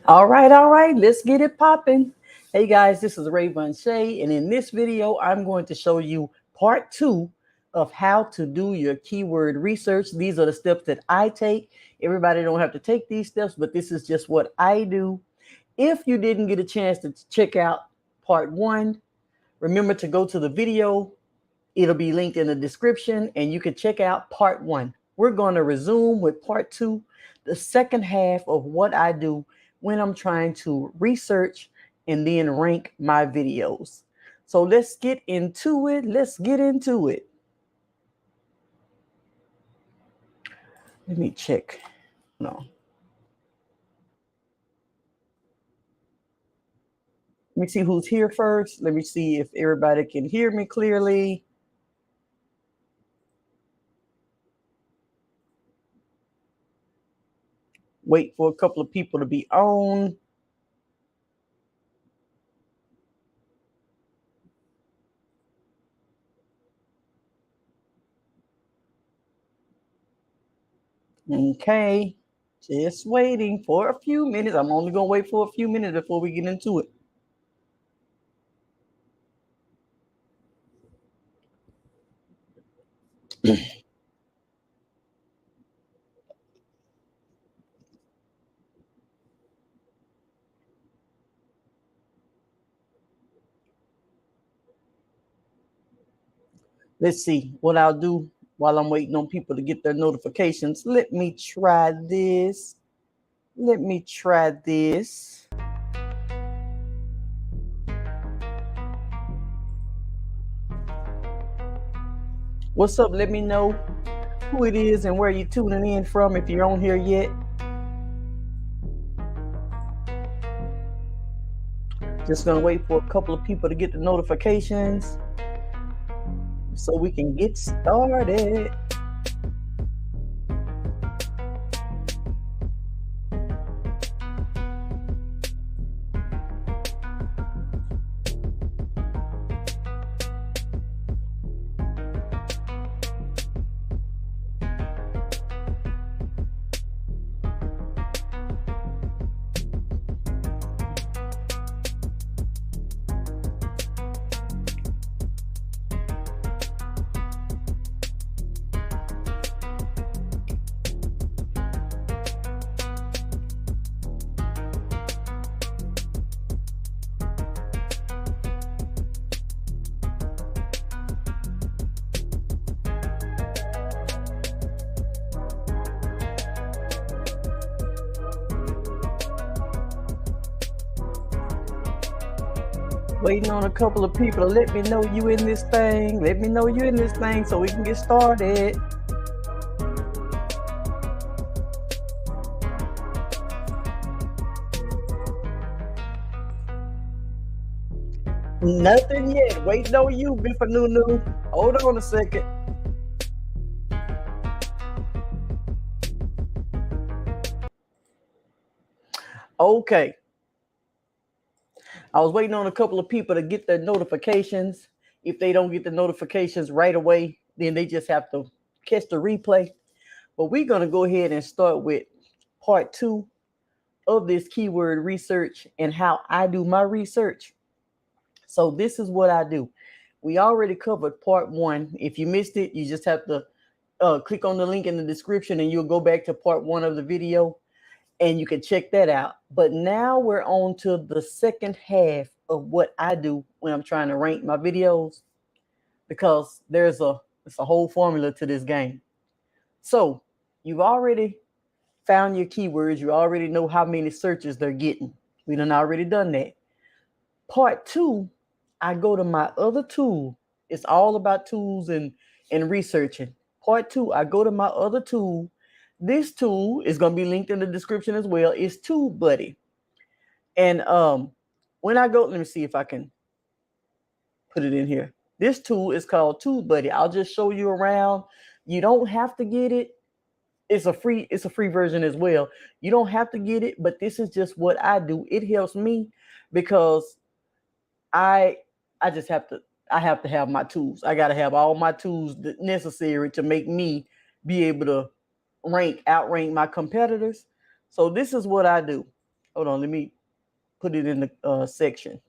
All right, let's get it popping. Hey guys, this is Raevonshae, and in this video, I'm going to show you part 2 of how to do your keyword research. These are the steps that I take. Everybody don't have to take these steps, but this is just what I do. If you didn't get a chance to check out part 1, remember to go to the video. It'll be linked in the description, and you can check out part 1. We're going to resume with part 2, the second half of what I do when I'm trying to research and then rank my videos. So let's get into it. Let me check. No. Let me see who's here first. Let me see if everybody can hear me clearly. Wait for a couple of people to be on. Okay, just waiting for a few minutes. I'm only going to wait for a few minutes before we get into it. Let's see what I'll do while I'm waiting on people to get their notifications. Let me try this. What's up? Let me know who it is and where you're tuning in from if you're on here yet. Just gonna wait for a couple of people to get the notifications so we can get started. Waiting on a couple of people to let me know you in this thing. Let me know you in this thing so we can get started. Nothing yet. Waiting on you, Bifanunu. Hold on a second. Okay. I was waiting on a couple of people to get their notifications. If they don't get the notifications right away, then they just have to catch the replay. But we're going to go ahead and start with part 2 of this keyword research and how I do my research. So this is what I do. We already covered part 1. If you missed it, you just have to click on the link in the description and you'll go back to part 1 of the video. And you can check that out. But now we're on to the second half of what I do when I'm trying to rank my videos, because it's a whole formula to this game. So you've already found your keywords. You already know how many searches they're getting. We done already done that. Part 2, I go to my other tool. It's all about tools and researching. Part 2, I go to my other tool. This tool is going to be linked in the description as well. It's TubeBuddy. And when I go, let me see if I can put it in here. This tool is called TubeBuddy. I'll just show you around. You don't have to get it. It's a free version as well. You don't have to get it, but this is just what I do. It helps me because I have to have my tools. I got to have all my tools necessary to make me be able to outrank my competitors. So this is what I do. Hold on, let me put it in the section.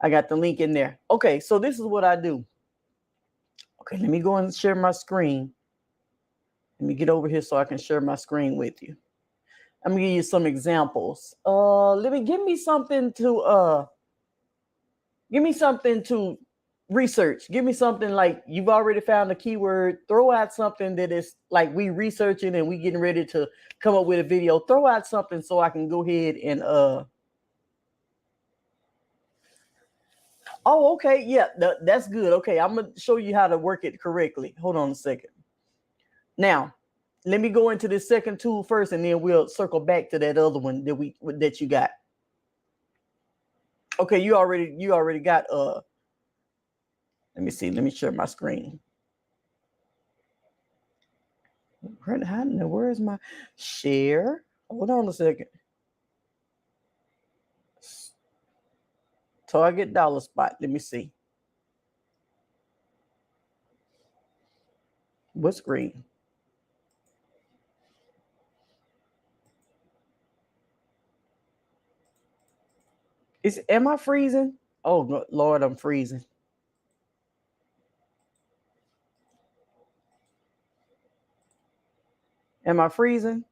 I got the link in there. Okay, so this is what I do. Okay, let me go and share my screen. Let me get over here so I can share my screen with you. I'm gonna give you some examples. Give me something to research. Give me something like you've already found a keyword. Throw out something that is like we researching and we getting ready to come up with a video. Throw out something so I can go ahead and oh, okay, yeah, that's good. Okay, I'm gonna show you how to work it correctly. Hold on a second. Now, let me go into this second tool first, and then we'll circle back to that other one that you got. Okay, you already got let me see. Let me share my screen. Where's my share? Hold on a second. Target dollar spot. Let me see. What screen? Am I freezing? Oh Lord, I'm freezing. Am I freezing?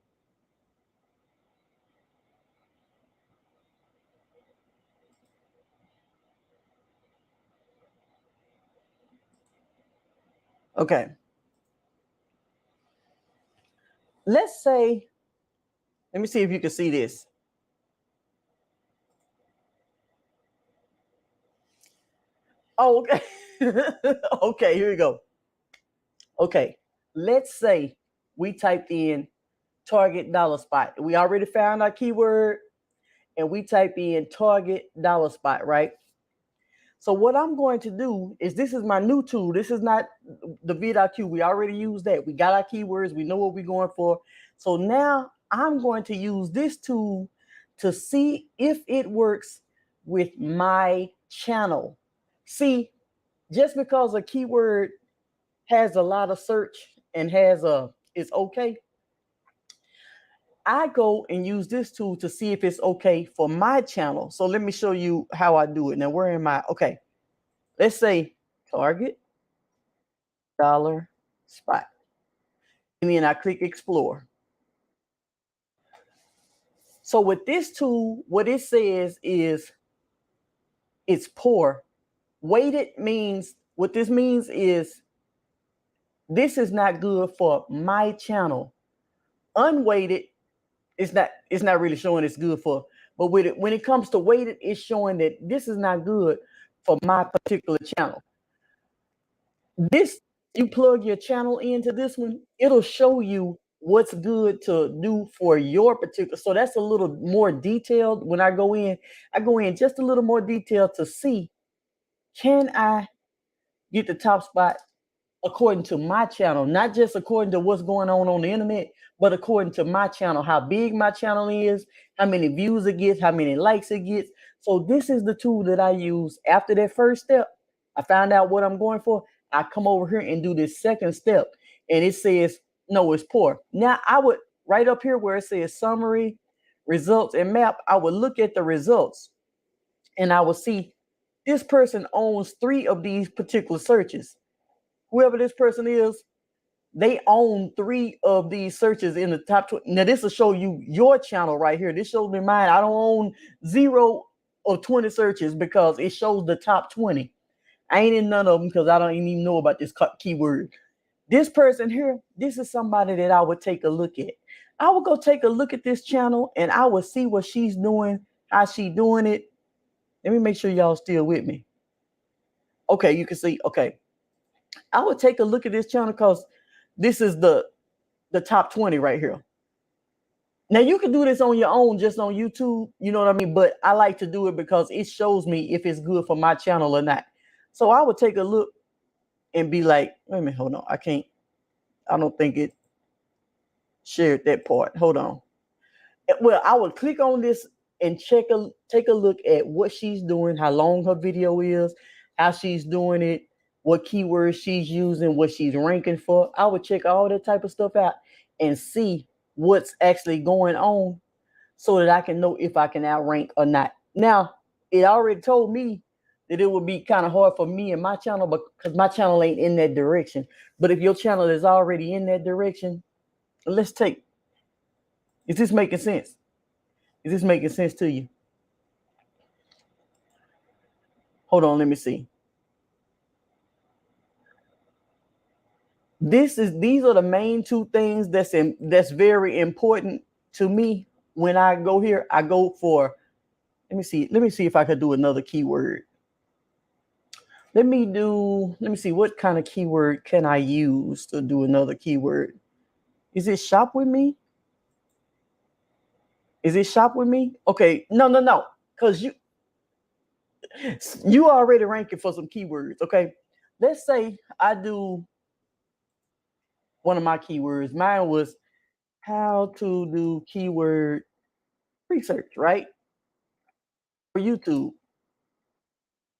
Okay. Let's say, let me see if you can see this. Oh, okay. Okay, here we go. Okay, let's say we typed in target dollar spot. We already found our keyword and we type in target dollar spot, right? So what I'm going to do is, this is my new tool. This is not the VIDIQ. We already used that. We got our keywords. We know what we're going for. So now I'm going to use this tool to see if it works with my channel. See, just because a keyword has a lot of search and it's okay, I go and use this tool to see if it's okay for my channel. So let me show you how I do it. Now, where am I? Okay, let's say target dollar spot. And then I click explore. So with this tool, what it says is it's poor. Weighted means, what this means is this is not good for my channel. Unweighted, it's not really showing it's good for, but with it, when it comes to weighted, it's showing that this is not good for my particular channel. This, you plug your channel into this one, it'll show you what's good to do for your particular. So that's a little more detailed. When I go in just a little more detailed to see, can I get the top spot according to my channel, not just according to what's going on the internet, but according to my channel, how big my channel is, how many views it gets, how many likes it gets. So this is the tool that I use. After that first step, I found out what I'm going for. I come over here and do this second step, and it says, no, it's poor. Now I would, right up here where it says summary, results, and map, I would look at the results and I will see this person owns 3 of these particular searches. Whoever this person is, they own 3 of these searches in the top 20. Now this will show you your channel right here. This shows me mine. I don't own 0 of 20 searches because it shows the top 20. I ain't in none of them because I don't even know about this keyword. This person here, this is somebody that I would take a look at. I would go take a look at this channel and I would see what she's doing, how she doing it. Let me make sure y'all still with me. Okay, you can see, okay. I would take a look at this channel because this is the top 20 right here. Now you can do this on your own, just on YouTube, you know what I mean? But I like to do it because it shows me if it's good for my channel or not. So I would take a look and be like, wait a minute, hold on. I don't think it shared that part. Hold on. Well, I would click on this and take a look at what she's doing, how long her video is, how she's doing it, what keywords she's using, what she's ranking for. I would check all that type of stuff out and see what's actually going on so that I can know if I can outrank or not. Now, it already told me that it would be kind of hard for me and my channel because my channel ain't in that direction. But if your channel is already in that direction, let's take. Is this making sense? Is this making sense to you? Hold on, let me see. These are the main two things that's very important to me when I go here. I go for, let me see if I could do another keyword. Let me see what kind of keyword can I use to do another keyword. Is it shop with me? Is it shop with me? Okay, no, because you already ranking for some keywords. Okay, let's say I do one of my keywords. Mine was how to do keyword research, right? For YouTube.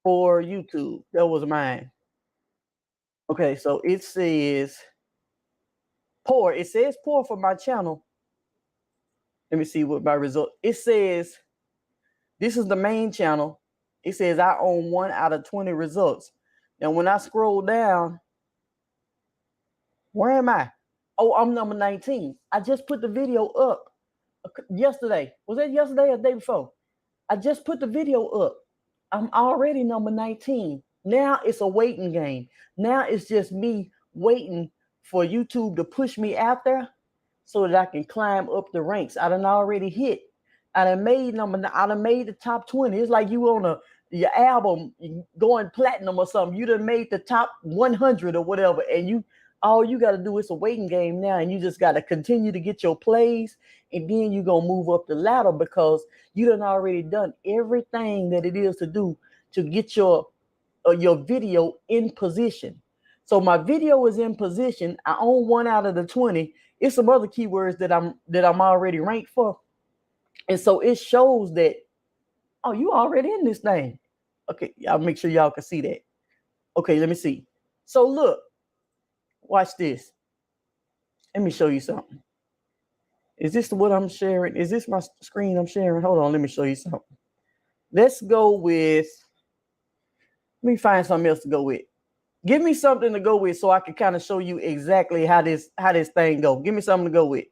For YouTube. That was mine. Okay, so it says poor. It says poor for my channel. Let me see what my result. It says this is the main channel. It says I own 1 out of 20 results. Now, when I scroll down, where am I? Oh, I'm number 19. I just put the video up yesterday. Was that yesterday or the day before? I just put the video up. I'm already number 19. Now it's a waiting game. Now it's just me waiting for YouTube to push me out there so that I can climb up the ranks. I done already hit. I done made the top 20. It's like you on your album going platinum or something. You done made the top 100 or whatever, and all you got to do is a waiting game now, and you just got to continue to get your plays, and then you're going to move up the ladder because you done already done everything that it is to do to get your video in position. So my video is in position. I own 1 out of the 20. It's some other keywords that I'm already ranked for. And so it shows that, oh, you already in this thing. Okay, I'll make sure y'all can see that. Okay, let me see. So look, watch this. Let me show you something. Is this what I'm sharing? Is this my screen I'm sharing? Hold on, let me show you something. Let's go with, let me find something else to go with. Give me something to go with so I can kind of show you exactly how this thing go. Give me something to go with.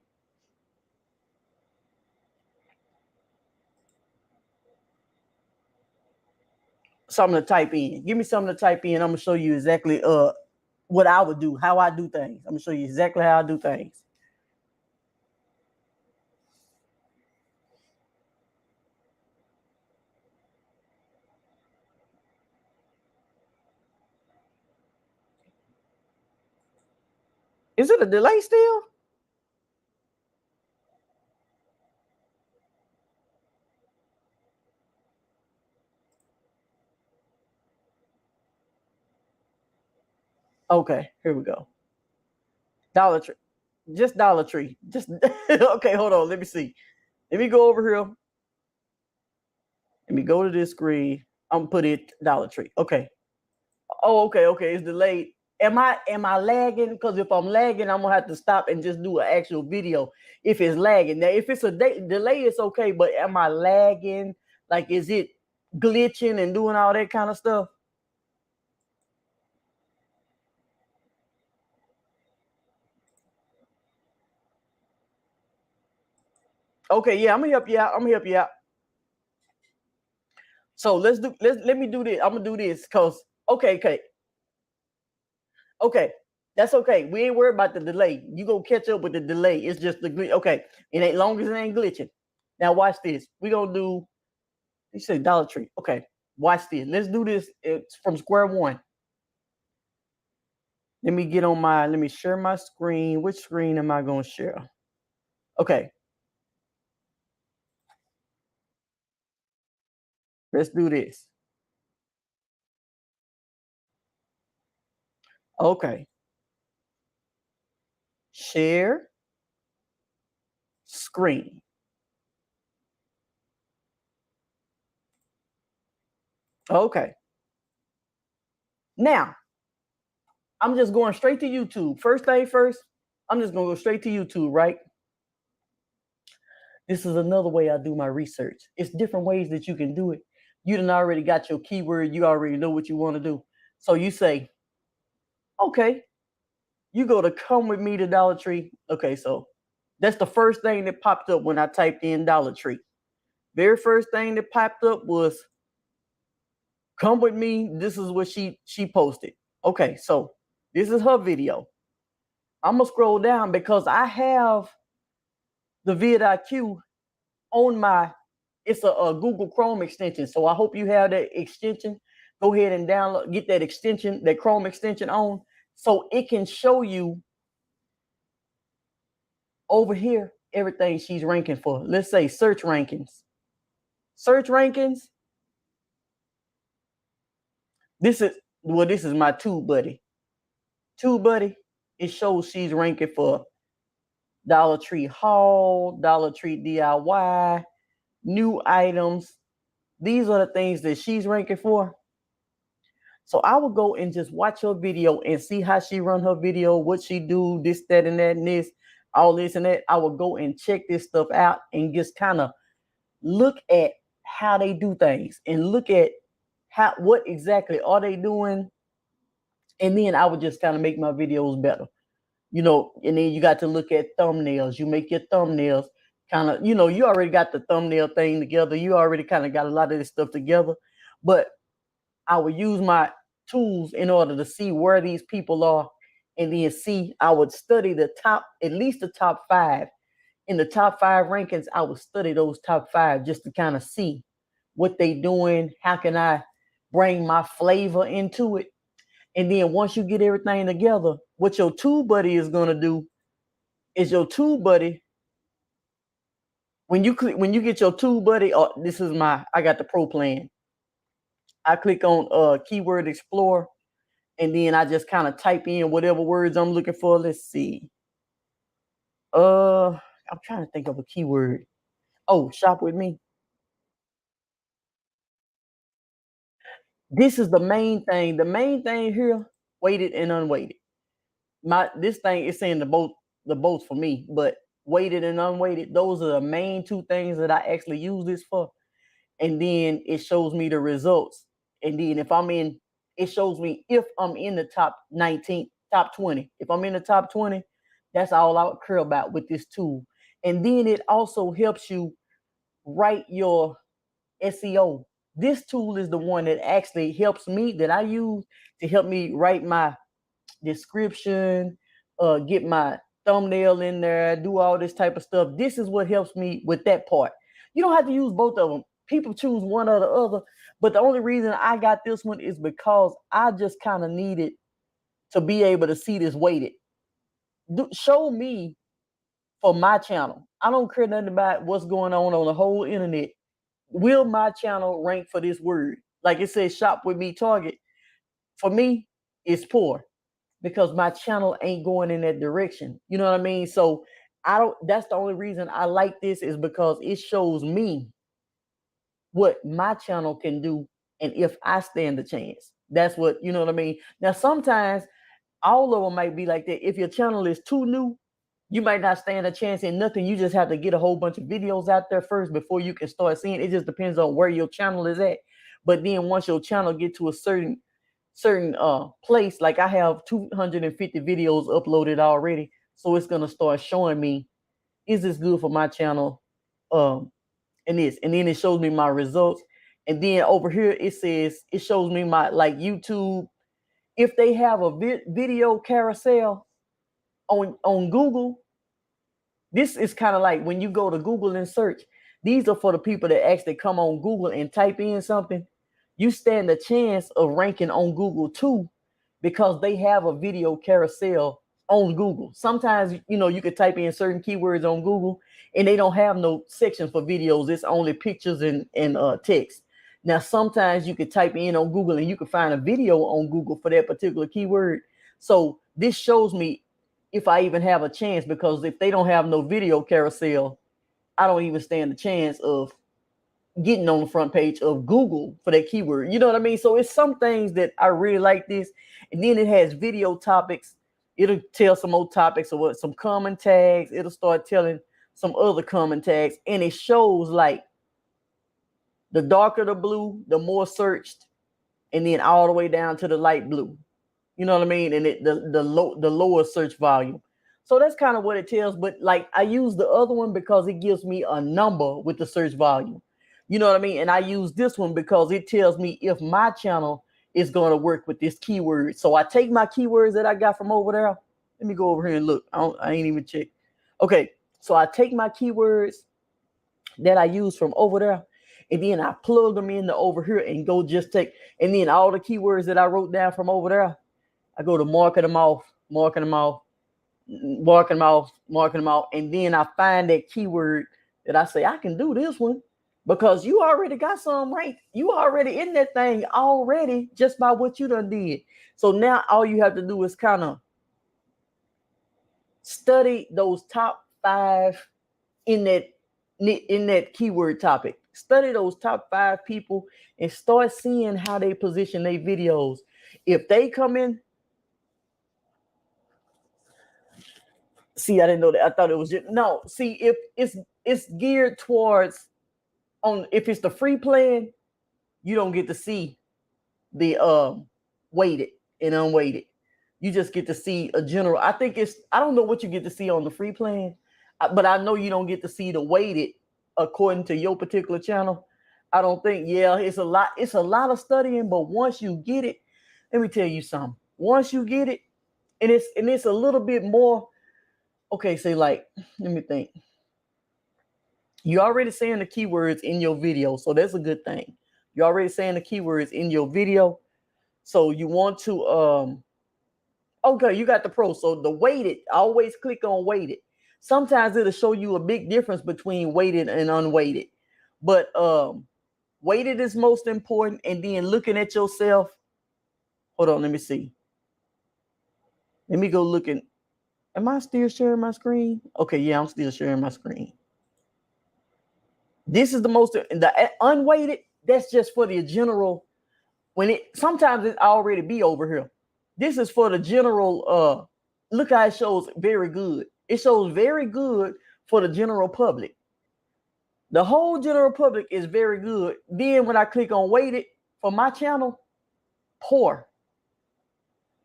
Something to type in. Give me something to type in. I'm gonna show you exactly what I would do, how I do things. I'm gonna show you exactly how I do things. Is it a delay still? Okay, here we go. Dollar Tree. Just Dollar Tree. Just okay, hold on. Let me see. Let me go over here. Let me go to this screen. I'm gonna put it Dollar Tree. Okay. Oh, okay. It's delayed. Am I lagging? Because if I'm lagging, I'm gonna have to stop and just do an actual video. If it's lagging, now if it's a delay, it's okay. But am I lagging? Like, is it glitching and doing all that kind of stuff? Okay, yeah, I'm gonna help you out. So let me do this. I'm gonna do this because okay. That's okay. We ain't worried about the delay. You gonna catch up with the delay. It's just the glitch. Okay, it ain't long as it ain't glitching. Now watch this. We gonna do. You said Dollar Tree. Okay, watch this. Let's do this. It's from square one. Let me get on my. Let me share my screen. Which screen am I gonna share? Okay. Let's do this. Okay. Share screen. Okay. Now, I'm just going straight to YouTube. First thing first, I'm just going to go straight to YouTube, right? This is another way I do my research. It's different ways that you can do it. You done already got your keyword. You already know what you want to do. So you say, okay, you go to come with me to Dollar Tree. Okay, so that's the first thing that popped up when I typed in Dollar Tree. Very first thing that popped up was come with me. This is what she posted. Okay, so this is her video. I'm gonna scroll down because I have the VIDIQ on my, it's a Google Chrome extension. So I hope you have that extension. Go ahead and download, get that extension, that Chrome extension on, so it can show you over here everything she's ranking for. Let's say search rankings. Search rankings. This is my TubeBuddy. TubeBuddy, it shows she's ranking for Dollar Tree haul, Dollar Tree DIY, new items. These are the things that she's ranking for. So I will go and just watch her video and see how she run her video, what she do, this, that, and that, and this, all this and that. I will go and check this stuff out and just kind of look at how they do things and look at what exactly are they doing. And then I would just kind of make my videos better, you know. And then you got to look at thumbnails. You make your thumbnails kind of, you know, you already got the thumbnail thing together. You already kind of got a lot of this stuff together. But I would use my tools in order to see where these people are. And then see, I would study the top, at least the top 5. In the top 5 rankings, I would study those top 5 just to kind of see what they doing. How can I bring my flavor into it? And then once you get everything together, what your TubeBuddy is going to do is your TubeBuddy, when you get your TubeBuddy, this is I got the pro plan. I click on Keyword Explorer, and then I just kind of type in whatever words I'm looking for. Let's see. I'm trying to think of a keyword. Oh, shop with me. This is the main thing. The main thing here, weighted and unweighted. This thing is saying the both for me, but weighted and unweighted, those are the main 2 things that I actually use this for. And then it shows me the results. And then it shows me if I'm in the top 19, top 20. If I'm in the top 20, that's all I would care about with this tool. And then it also helps you write your SEO. This tool is the one that actually helps me, that I use to help me write my description, get my thumbnail in there, do all this type of stuff. This is what helps me with that part. You don't have to use both of them. People choose one or the other, but the only reason I got this one is because I just kind of needed to be able to see this weighted. Show me for my channel. I don't care nothing about what's going on the whole internet. Will my channel rank for this word? Like it says, shop with me target. For me, it's poor because my channel ain't going in that direction. You know what I mean? So that's the only reason I like this, is because it shows me what my channel can do and if I stand a chance. That's what, you know what I mean? Now, sometimes all of them might be like that. If your channel is too new, you might not stand a chance in nothing. You just have to get a whole bunch of videos out there first before you can start seeing. It just depends on where your channel is at. But then once your channel get to a certain place, like I have 250 videos uploaded already, so it's gonna start showing me, is this good for my channel? And then it shows me my results. And then over here it shows me my, like, YouTube. If they have a video carousel on Google, this is kind of like when you go to Google and search. These are for the people that actually come on Google and type in something. You stand a chance of ranking on Google too, because they have a video carousel on Google. Sometimes, you know, you could type in certain keywords on Google and they don't have no section for videos. It's only pictures and text. Now, sometimes you could type in on Google and you can find a video on Google for that particular keyword. So this shows me if I even have a chance, because if they don't have no video carousel, I don't even stand a chance of getting on the front page of Google for that keyword. You know what I mean? So it's some things that I really like this. And then it has video topics. It'll tell some more topics or what, some common tags. It'll start telling some other common tags, and it shows like the darker the blue, the more searched, and then all the way down to the light blue. You know what I mean? And the lower search volume. So that's kind of what it tells. But like I use the other one because it gives me a number with the search volume. You know what I mean? And I use this one because it tells me if my channel is going to work with this keyword. So I take my keywords that I got from over there. Let me go over here and look. I ain't even check. Okay, so I take my keywords that I use from over there, and then I plug them into over here and go just take, and then all the keywords that I wrote down from over there, I go to marking them off, marking them off, marking them off, marking them off, and then I find that keyword that I say I can do this one because you already got some right. You already in that thing already just by what you done did. So now all you have to do is kind of study those top 5 in that keyword topic. Study those top 5 people and start seeing how they position their videos. If they come in, see, I didn't know that. I thought it was just, no. See, if it's geared towards if it's the free plan, you don't get to see the weighted and unweighted. You just get to see a general. I don't know what you get to see on the free plan, but I know you don't get to see the weighted according to your particular channel. I don't think. Yeah, it's a lot of studying, but once you get it, let me tell you something. Once you get it, and it's a little bit more. Okay, say like, let me think. You're already saying the keywords in your video, so that's a good thing. You're already saying the keywords in your video, so you want to okay, you got the pro. So the weighted, always click on weighted. Sometimes it'll show you a big difference between weighted and unweighted, but weighted is most important. And then looking at yourself. Hold on, let me see. Let me go looking. Am I still sharing my screen? Okay, yeah, I'm still sharing my screen. This is the unweighted. That's just for the general. Sometimes it already be over here. This is for the general. Look how it shows very good. It shows very good for the general public. The whole general public is very good. Then when I click on weighted for my channel, poor.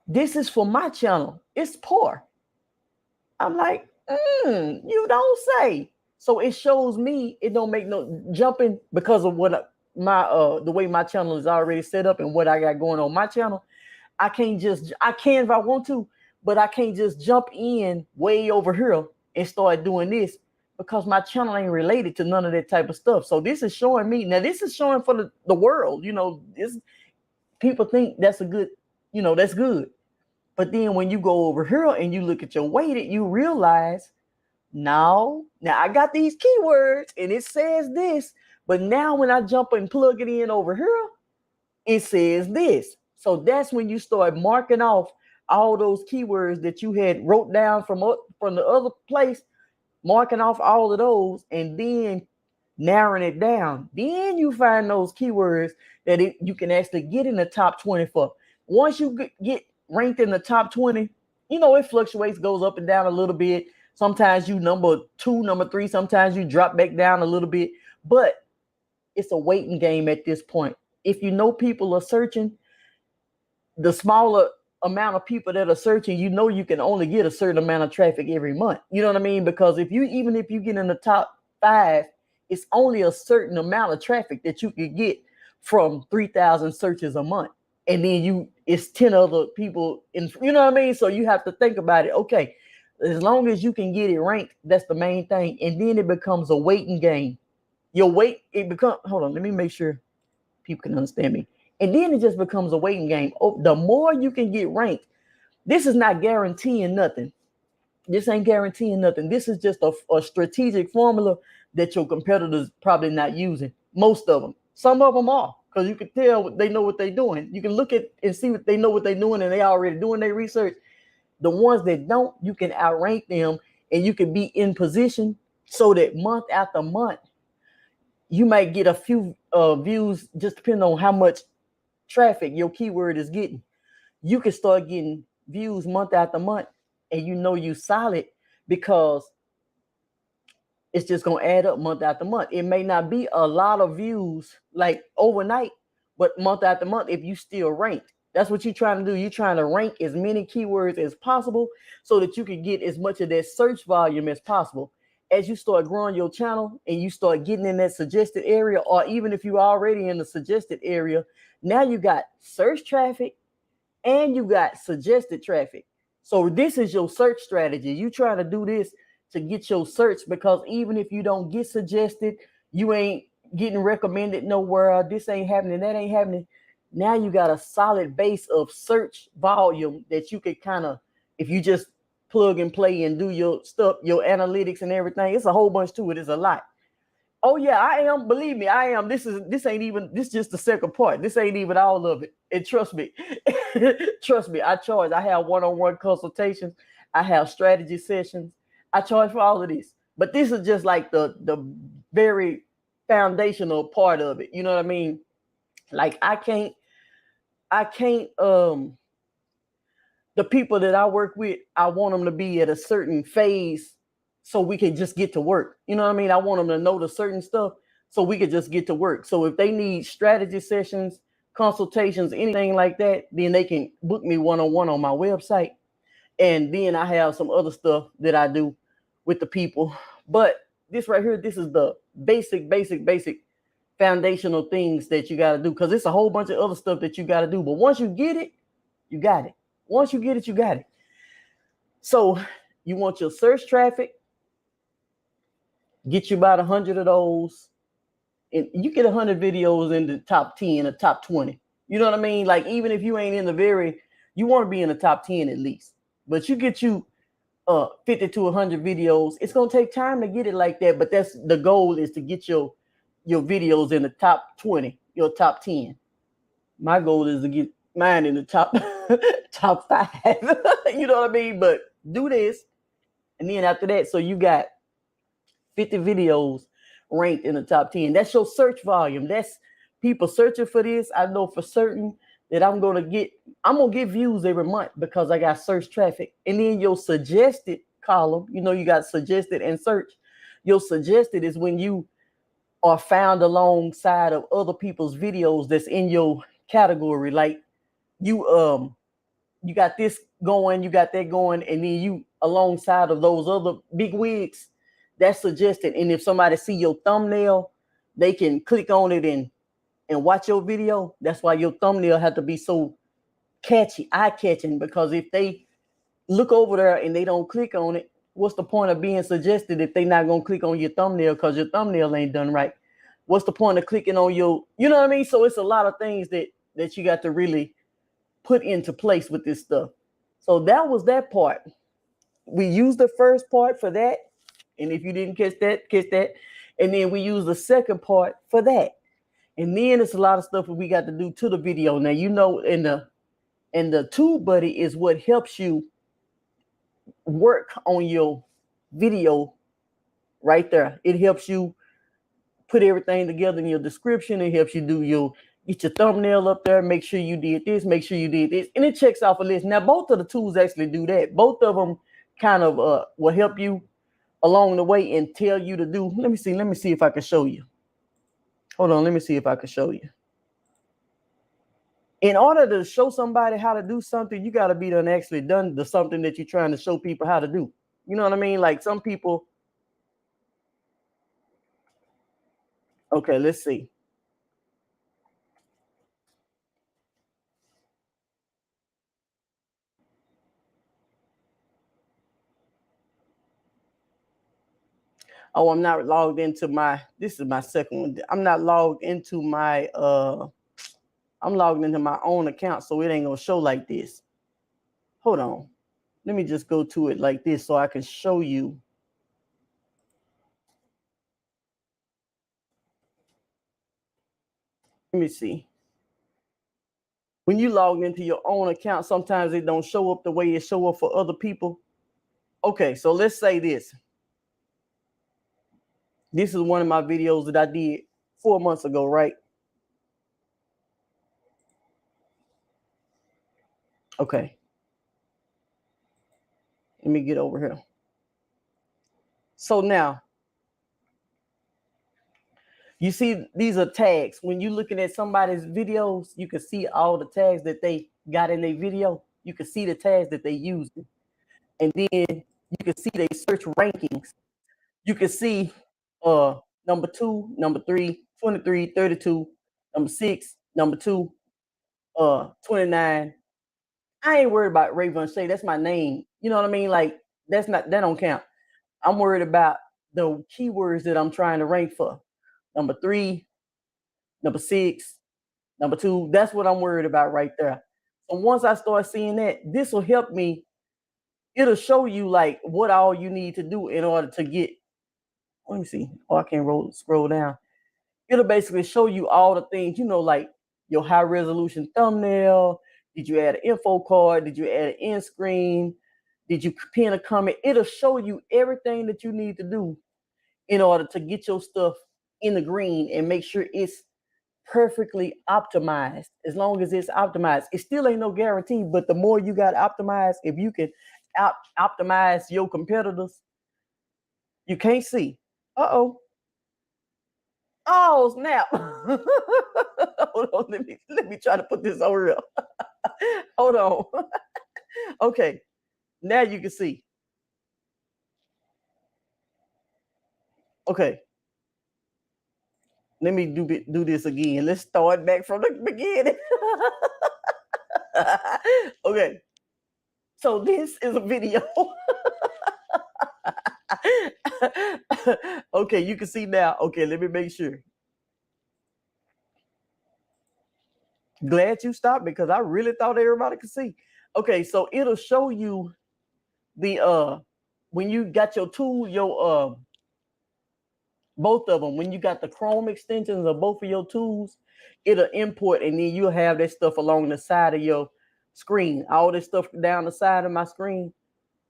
This is for my channel. It's poor. I'm like, you don't say. So it shows me it don't make no jumping because of what the way my channel is already set up and what I got going on my channel. I can if I want to, but I can't just jump in way over here and start doing this because my channel ain't related to none of that type of stuff. So this is showing me. Now this is showing for the world. You know, people think that's a good, that's good. But then when you go over here and you look at your weighted, you realize, now I got these keywords and it says this, but now when I jump and plug it in over here, it says this. So that's when you start marking off all those keywords that you had wrote down from the other place, marking off all of those and then narrowing it down. Then you find those keywords that you can actually get in the top 20 for. Once you get ranked in the top 20, it fluctuates, goes up and down a little bit. Sometimes you number 2, number 3, sometimes you drop back down a little bit, but it's a waiting game at this point. If people are searching, the smaller amount of people that are searching, you can only get a certain amount of traffic every month. You know what I mean? Because even if you get in the top 5, it's only a certain amount of traffic that you could get from 3,000 searches a month. And then it's 10 other people in, you know what I mean? So you have to think about it. Okay, as long as you can get it ranked, that's the main thing. And then it becomes a waiting game. Hold on, let me make sure people can understand me. And then it just becomes a waiting game. Oh, the more you can get ranked, this is not guaranteeing nothing. This ain't guaranteeing nothing. This is just a strategic formula that your competitors probably not using. Most of them. Some of them are, because you can tell they know what they're doing. You can look at and see what they know what they're doing, and they already doing their research. The ones that don't, you can outrank them, and you can be in position so that month after month, you might get a few views, just depending on how much traffic your keyword is getting. You can start getting views month after month, and you solid because it's just going to add up month after month. It may not be a lot of views like overnight, but month after month, if you still ranked, that's what you're trying to do. You're trying to rank as many keywords as possible so that you can get as much of that search volume as possible. As you start growing your channel and you start getting in that suggested area, or even if you're already in the suggested area, now you got search traffic and you got suggested traffic. So this is your search strategy. You try to do this to get your search, because even if you don't get suggested, you ain't getting recommended nowhere. This ain't happening, that ain't happening. Now you got a solid base of search volume that you could kind of, if you just plug and play and do your stuff, your analytics and everything, it's a whole bunch to it. It's a lot. Oh yeah, I am. Believe me, I am. This ain't even. This just the second part. This ain't even all of it. And trust me, trust me. I charge. I have one-on-one consultations. I have strategy sessions. I charge for all of this. But this is just like the very foundational part of it. You know what I mean? Like I can't. The people that I work with, I want them to be at a certain phase so we can just get to work. You know what I mean? I want them to know the certain stuff so we could just get to work. So if they need strategy sessions, consultations, anything like that, then they can book me one-on-one on my website. And then I have some other stuff that I do with the people. But this right here, this is the basic foundational things that you got to do, because it's a whole bunch of other stuff that you got to do. But once you get it, you got it. Once you get it, you got it. So you want your search traffic, get you about 100 of those, and you get 100 videos in the top 10 or top 20. You know what I mean? Like, even if you ain't in the very, you want to be in the top 10 at least. But you get you 50 to 100 videos. It's going to take time to get it like that, but that's the goal, is to get your videos in the top 20, your top 10. My goal is to get mine in the top top 5. You know what I mean? But do this, and then after that, so you got 50 videos ranked in the top 10. That's your search volume. That's people searching for this. I know for certain that I'm gonna get views every month because I got search traffic. And then your suggested column, you got suggested and search. Your suggested is when you are found alongside of other people's videos that's in your category. Like you got this going, you got that going, and then you alongside of those other big wigs, that's suggested. And if somebody see your thumbnail, they can click on it and watch your video. That's why your thumbnail have to be so catchy, eye-catching, because if they look over there and they don't click on it, what's the point of being suggested if they not gonna click on your thumbnail because your thumbnail ain't done right? What's the point of clicking on your, you know what I mean? So it's a lot of things that you got to really put into place with this stuff. So that was that part. We used the first part for that. And if you didn't catch that. And then we use the second part for that. And then it's a lot of stuff that we got to do to the video. Now, and the TubeBuddy is what helps you work on your video right there. It helps you put everything together in your description. It helps you get your thumbnail up there, make sure you did this, make sure you did this, and it checks off a list. Now, both of the tools actually do that. Both of them kind of will help you along the way and tell you to do. Let me see if I can show you. Hold on, let me see if I can show you. In order to show somebody how to do something, you got to be actually done the something that you're trying to show people how to do. You know what I mean? Like some people. Okay, let's see. Oh, I'm not logged into this is my second one. I'm not logged into I'm logged into my own account, so it ain't gonna show like this. Hold on. Let me just go to it like this so I can show you. Let me see. When you log into your own account, sometimes it don't show up the way it show up for other people. Okay, so let's say this. This is one of my videos that I did 4 months ago, right? Okay. Let me get over here. So now, You see, these are tags. When you're looking at somebody's videos, you can see all the tags that they got in their video. You can see the tags that they used. And then you can see their search rankings. You can see number 2, number 3, 23, 32, number 6, number 2, 29. I ain't worried about Raevonshae. That's my name. You know what I mean? Like, that don't count. I'm worried about the keywords that I'm trying to rank for. Number 3, number 6, number 2. That's what I'm worried about right there. So once I start seeing that, this will help me. It'll show you like what all you need to do in order to get. Let me see. Oh, I can't scroll down. It'll basically show you all the things, like your high resolution thumbnail. Did you add an info card? Did you add an end screen? Did you pin a comment? It'll show you everything that you need to do in order to get your stuff in the green and make sure it's perfectly optimized. As long as it's optimized, it still ain't no guarantee, but the more you got optimized, if you can optimize your competitors, you can't see. Oh snap. Hold on, let me try to put this over here. Hold on. Okay, now you can see. Okay, let me do this again. Let's start back from the beginning. Okay, so this is a video. Okay, you can see now. Okay, let me make sure. Glad you stopped because I really thought everybody could see. Okay, so it'll show you the when you got your tool, your both of them, when you got the Chrome extensions of both of your tools, it'll import, and then you'll have that stuff along the side of your screen, all this stuff down the side of my screen.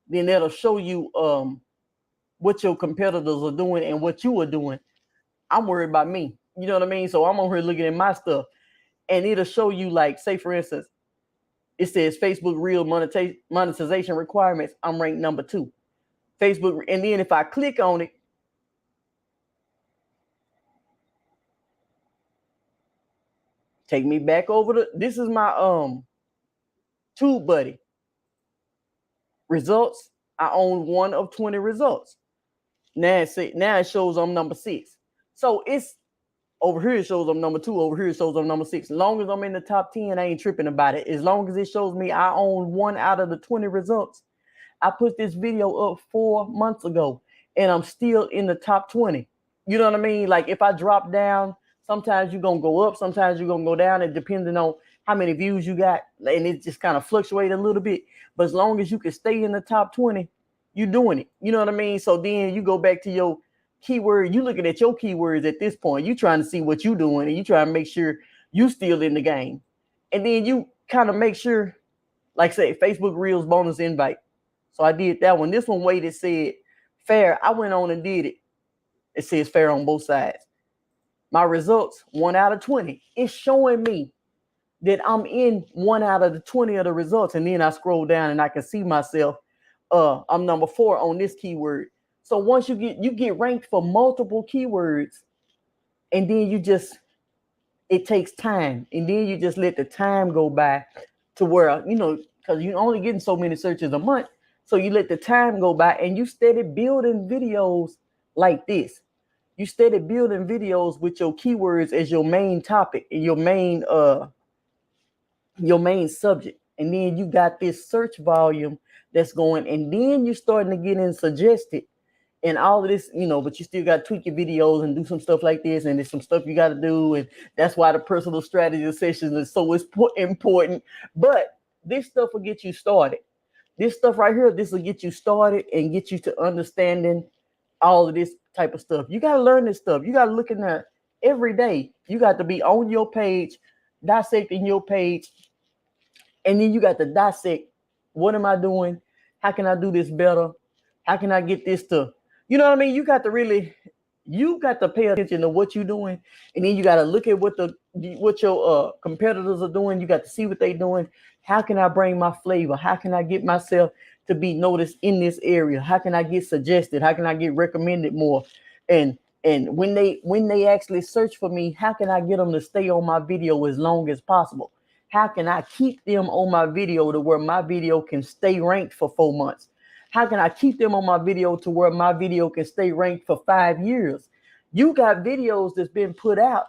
Then it'll show you what your competitors are doing and what you are doing. I'm worried about me. You know what I mean? So I'm over here looking at my stuff, and it'll show you, like, say for instance, it says Facebook Reel monetization requirements. I'm ranked number 2. Facebook, and then if I click on it, take me back over to, this is my TubeBuddy results. I own 1 of 20 results. Now it shows I'm number 6. So it's over here, it shows I'm number 2. Over here, it shows I'm number 6. As long as I'm in the top 10, I ain't tripping about it. As long as it shows me I own 1 out of the 20 results. I put this video up 4 months ago, and I'm still in the top 20. You know what I mean? Like, if I drop down, sometimes you're going to go up, sometimes you're going to go down, and depending on how many views you got, and it just kind of fluctuates a little bit. But as long as you can stay in the top 20, you're doing it. You know what I mean? So then you go back to your keyword. You looking at your keywords at this point. You trying to see what you're doing, and you trying to make sure you still in the game. And then you kind of make sure, like say, Facebook Reels bonus invite. So I did that one. This one waited, said fair. I went on and did it. It says fair on both sides. My results, 1 out of 20. It's showing me that I'm in 1 out of the 20 of the results. And then I scroll down and I can see myself. I'm number 4 on this keyword. So once you get ranked for multiple keywords, and then it takes time. And then you just let the time go by to where, because you're only getting so many searches a month. So you let the time go by, and you steady building videos like this. You steady building videos with your keywords as your main topic and your main subject. And then you got this search volume that's going, and then you're starting to get in suggested and all of this, but you still got to tweak your videos and do some stuff like this. And there's some stuff you got to do. And that's why the personal strategy sessions is so important. But this stuff will get you started. This stuff right here, this will get you started and get you to understanding all of this type of stuff. You got to learn this stuff. You got to look in there every day. You got to be on your page, dissecting your page. And then you got to dissect, what am I doing? How can I do this better? How can I get this to, you know what I mean? You got to pay attention to what you're doing. And then you got to look at what your competitors are doing. You got to see what they're doing. How can I bring my flavor? How can I get myself to be noticed in this area? How can I get suggested? How can I get recommended more? And And when they actually search for me, how can I get them to stay on my video as long as possible? How can I keep them on my video to where my video can stay ranked for 4 months? How can I keep them on my video to where my video can stay ranked for 5 years? You got videos that's been put out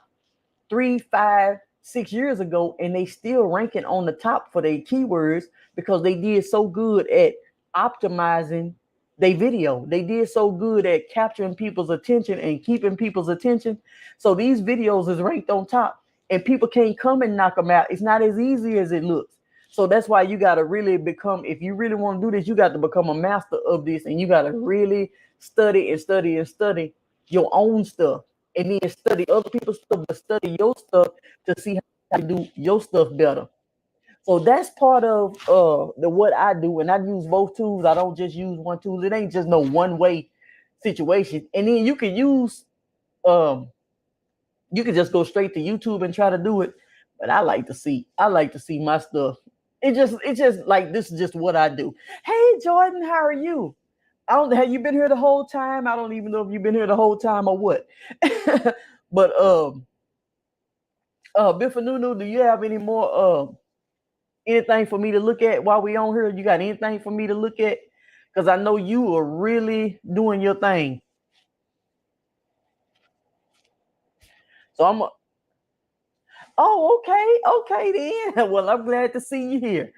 3, 5, 6 years ago, and they still ranking on the top for their keywords because they did so good at optimizing their video. They did so good at capturing people's attention and keeping people's attention. So these videos is ranked on top, and people can't come and knock them out. It's not as easy as it looks. So that's why you got to really become, if you really want to do this, you got to become a master of this, and you got to really study and study and study your own stuff, and then study other people's stuff, but study your stuff to see how to do your stuff better. So that's part of the what I do, and I use both tools. I don't just use one tool. It ain't just no one way situation. And then you can use you can just go straight to YouTube and try to do it. But I like to see my stuff. It's just like, this is just what I do. Hey Jordan, how are you? I don't have you been here the whole time? I don't even know if you've been here the whole time or what. But Bifanunu, do you have any more anything for me to look at while we on here? You got anything for me to look at? Because I know you are really doing your thing. So I'm okay then. Well, I'm glad to see you here.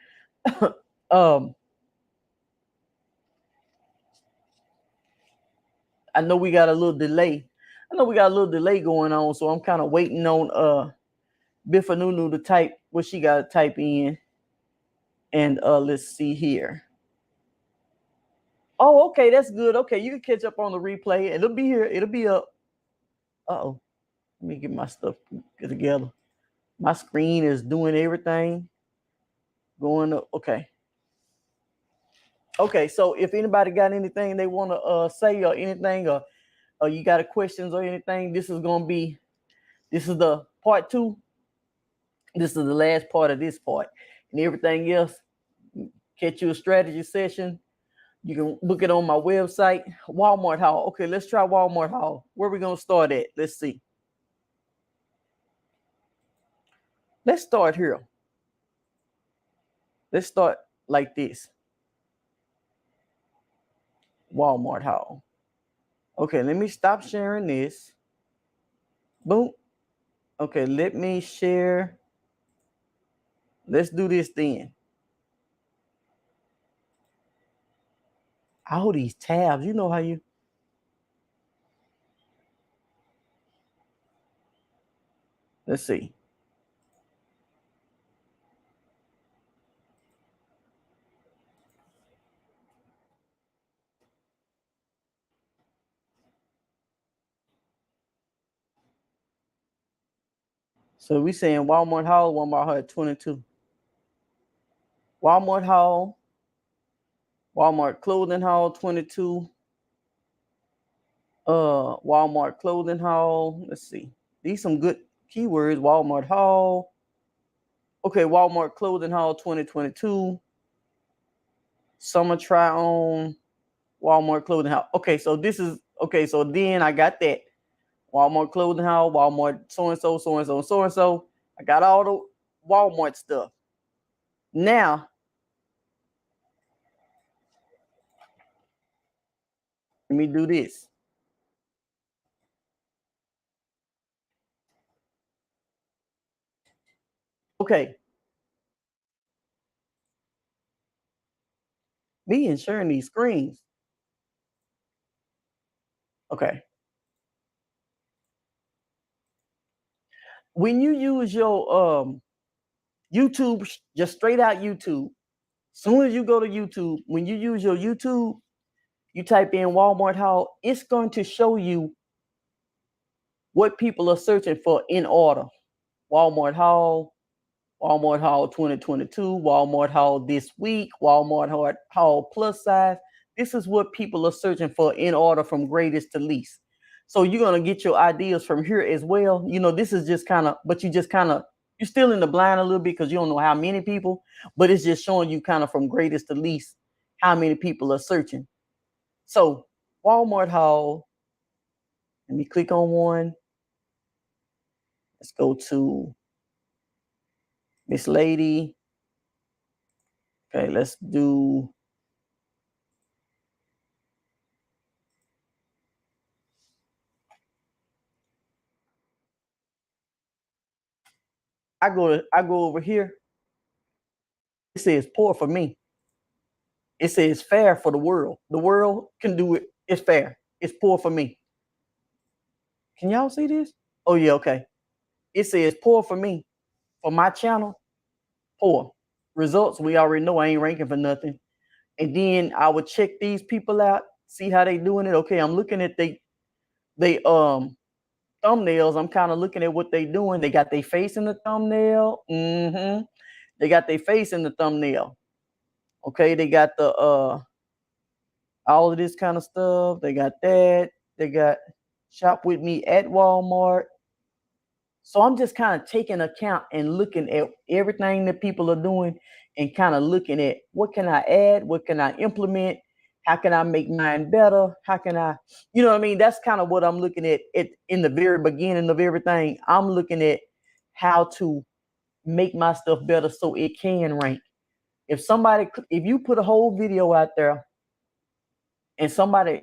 I know we got a little delay. Going on, so I'm kind of waiting on Bifanunu to type what she got to type in. And let's see here. Oh, okay, that's good. Okay, you can catch up on the replay. It'll be here. It'll be up. Uh-oh. Let me get my stuff together. My screen is doing everything. Going up. Okay. Okay, so if anybody got anything they want to say or anything, or you got a questions or anything, this is the part 2. This is the last part of this part. And everything else, catch you a strategy session. You can book it on my website. Walmart haul. Okay, let's try Walmart haul. Where are we going to start at? Let's see. Let's start here. Let's start like this. Walmart haul. Okay, let me stop sharing this. Boom. Okay, let me share. Let's do this then. All these tabs, you know how you. Let's see. So we saying Walmart haul at 22. Walmart haul. Walmart clothing haul 22. Walmart clothing haul. Let's see. These some good keywords. Walmart haul. Okay, Walmart clothing haul 2022. Summer try on. Walmart clothing haul. Okay, so this is okay. So then I got that. Walmart clothing haul, Walmart so and so, so and so, so and so. I got all the Walmart stuff. Now, let me do this. Okay. Me and sharing these screens. Okay. When you use your YouTube, just straight out YouTube, soon as you go to YouTube, when you use your YouTube, you type in Walmart haul, it's going to show you what people are searching for in order. Walmart haul 2022, Walmart haul this week, Walmart haul plus size. This is what people are searching for in order from greatest to least. So you're going to get your ideas from here as well. You know, this is just kind of, but you're still in the blind a little bit because you don't know how many people, but it's just showing you kind of from greatest to least how many people are searching. So Walmart haul, Let me click on one. Let's go to Miss Lady. Okay, let's do. I go over here. It says poor for me. It says fair for the world. The world can do it. It's fair. It's poor for me. Can y'all see this? Oh yeah, okay. It says poor for me. For my channel, poor. Results, we already know I ain't ranking for nothing. And then I would check these people out, see how they doing it. Okay, I'm looking at they thumbnails. I'm kind of looking at what they doing. They got their face in the thumbnail. They got their face in the thumbnail. Okay, they got the all of this kind of stuff. They got that. They got shop with me at Walmart. So I'm just kind of taking account and looking at everything that people are doing and kind of looking at what can I add, what can I implement, how can I make mine better, how can I, you know what I mean? That's kind of what I'm looking at in the very beginning of everything. I'm looking at how to make my stuff better so it can rank. If you put a whole video out there and somebody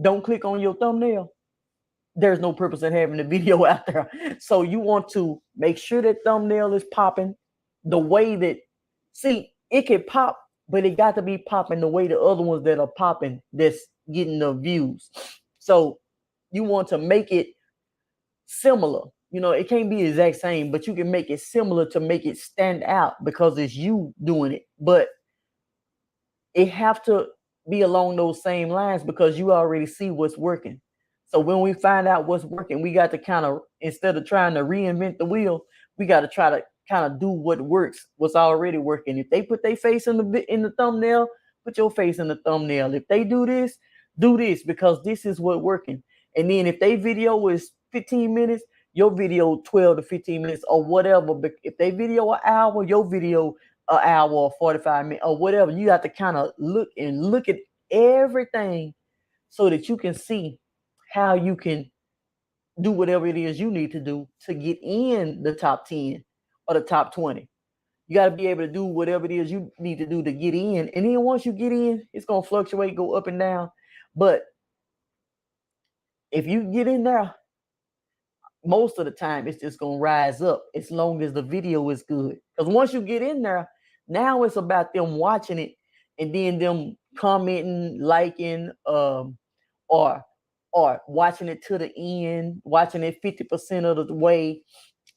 don't click on your thumbnail, there's no purpose in having the video out there. So you want to make sure that thumbnail is popping the way that, see, it can pop, but it got to be popping the way the other ones that are popping that's getting the views. So you want to make it similar. You know, it can't be the exact same, but you can make it similar to make it stand out because it's you doing it. But it have to be along those same lines because you already see what's working. So when we find out what's working, we got to kind of, instead of trying to reinvent the wheel, we got to try to kind of do what works, what's already working. If they put their face in the thumbnail, put your face in the thumbnail. If they do this because this is what working. And then if they video is 15 minutes, your video 12 to 15 minutes or whatever. But if they video an hour, your video an hour or 45 minutes or whatever. You have to kind of look at everything so that you can see how you can do whatever it is you need to do to get in the top 10 or the top 20. You got to be able to do whatever it is you need to do to get in. And then once you get in, it's going to fluctuate, go up and down. But if you get in there, most of the time it's just going to rise up as long as the video is good. Because once you get in there, now it's about them watching it and then them commenting, liking, or watching it to the end, watching it 50% of the way,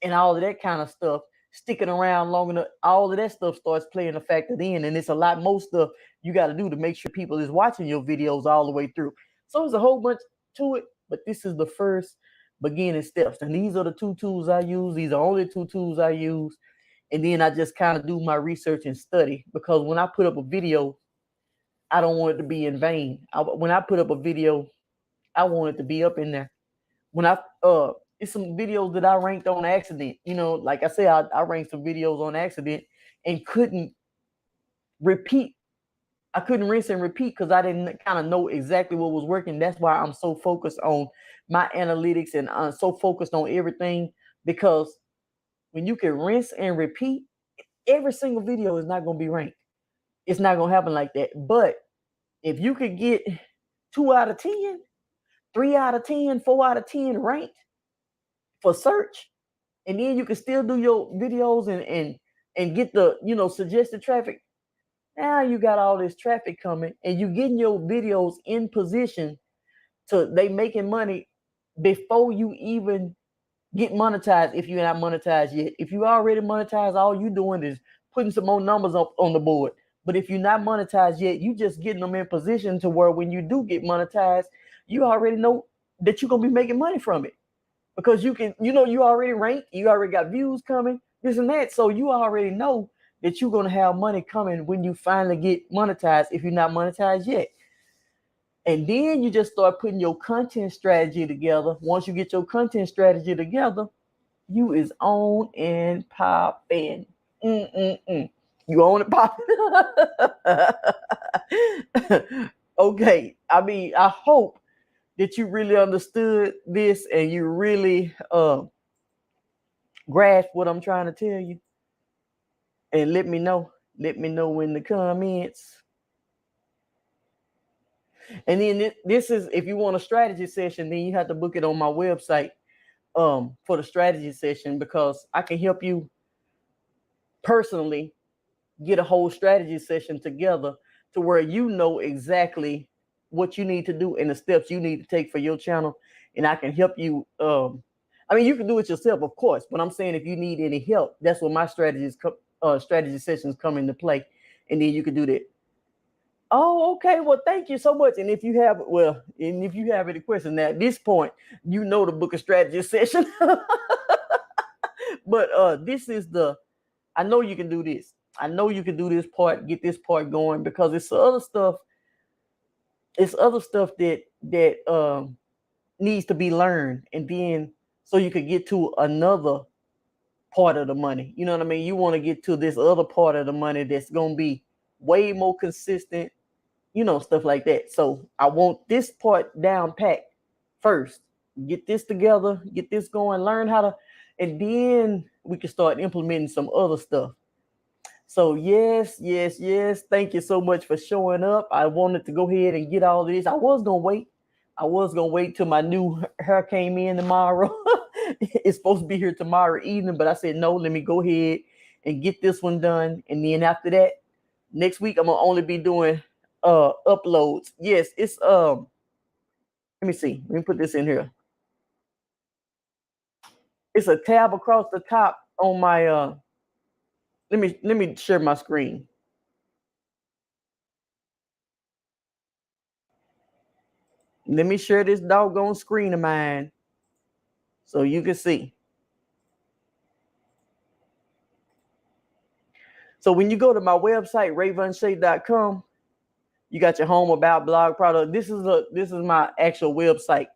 and all of that kind of stuff, sticking around long enough, all of that stuff starts playing a factor in, and it's a lot more stuff you got to do to make sure people is watching your videos all the way through. So there's a whole bunch to it, but this is the first beginning steps, and these are the two tools I use. These are only two tools I use, and then I just kind of do my research and study, because when I put up a video, I don't want it to be in vain. When I put up a video, I want it to be up in there. When it's some videos that I ranked on accident. You know, like I said, I ranked some videos on accident and couldn't repeat. I couldn't rinse and repeat because I didn't kind of know exactly what was working. That's why I'm so focused on my analytics and I'm so focused on everything, because when you can rinse and repeat, every single video is not going to be ranked. It's not going to happen like that. But if you could get 2 out of 10, 3 out of 10, 4 out of 10 ranked for search, and then you can still do your videos and get the, you know, suggested traffic. Now you got all this traffic coming and you getting your videos in position to they making money before you even get monetized. If you're not monetized yet, if you already monetized, all you doing is putting some more numbers up on the board. But if you're not monetized yet, you just getting them in position to where when you do get monetized, you already know that you're gonna be making money from it, because you can, you know, you already ranked, you already got views coming, this and that. So you already know that you're gonna have money coming when you finally get monetized if you're not monetized yet. And then you just start putting your content strategy together. Once you get your content strategy together, you is on and popping. You on and popping. Okay. I mean, I hope that you really understood this and you really grasp what I'm trying to tell you. And let me know. Let me know in the comments. And then this is, if you want a strategy session, then you have to book it on my website for the strategy session, because I can help you personally get a whole strategy session together to where you know exactly what you need to do and the steps you need to take for your channel. And I can help you. I mean, you can do it yourself, of course, but I'm saying if you need any help, that's where my strategy sessions come into play. And then you can do that. Oh, okay. Well, thank you so much. And if you have, any questions at this point, you know to book a strategy session. But this is I know you can do this. I know you can do this part, get this part going, because it's other stuff. It's other stuff that needs to be learned, and then so you could get to another part of the money. You know what I mean? You want to get to this other part of the money that's gonna be way more consistent. Stuff like that. So I want this part down pat first. Get this together, get this going, learn how to, and then we can start implementing some other stuff. So yes. Thank you so much for showing up. I wanted to go ahead and get all this. I was gonna wait. Till my new hair came in tomorrow. It's supposed to be here tomorrow evening, but I said no. Let me go ahead and get this one done, and then after that, next week I'm gonna only be doing uploads. Yes, it's let me see. Let me put this in here. It's a tab across the top on my let me share my screen. Let me share this doggone screen of mine so you can see. So when you go to my website, Raevonshae.com, you got your home, about, blog, product. This is my actual website.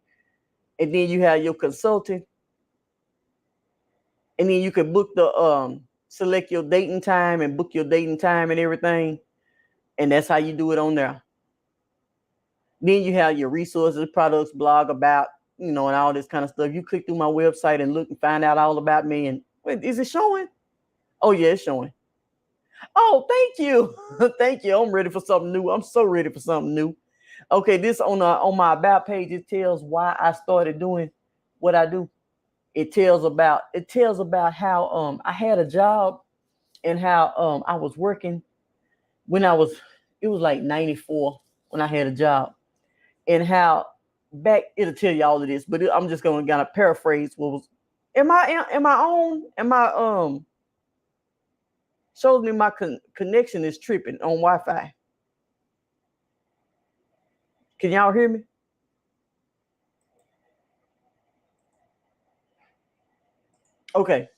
And then you have your consultant. And then you can book select your date and time and book your date and time and everything. And that's how you do it on there. Then you have your resources, products, blog, about, and all this kind of stuff. You click through my website and look and find out all about me. And wait, is it showing? Oh yeah, it's showing. Oh, thank you. Thank you. I'm ready for something new. I'm so ready for something new. Okay, this on my about page, it tells why I started doing what I do. It tells about how I had a job, and how I was working when it was like 94 when I had a job, and how it'll tell you all of this, but I'm just going to kind of paraphrase what was. Am I shows me my connection is tripping on Wi-Fi. Can y'all hear me? Okay.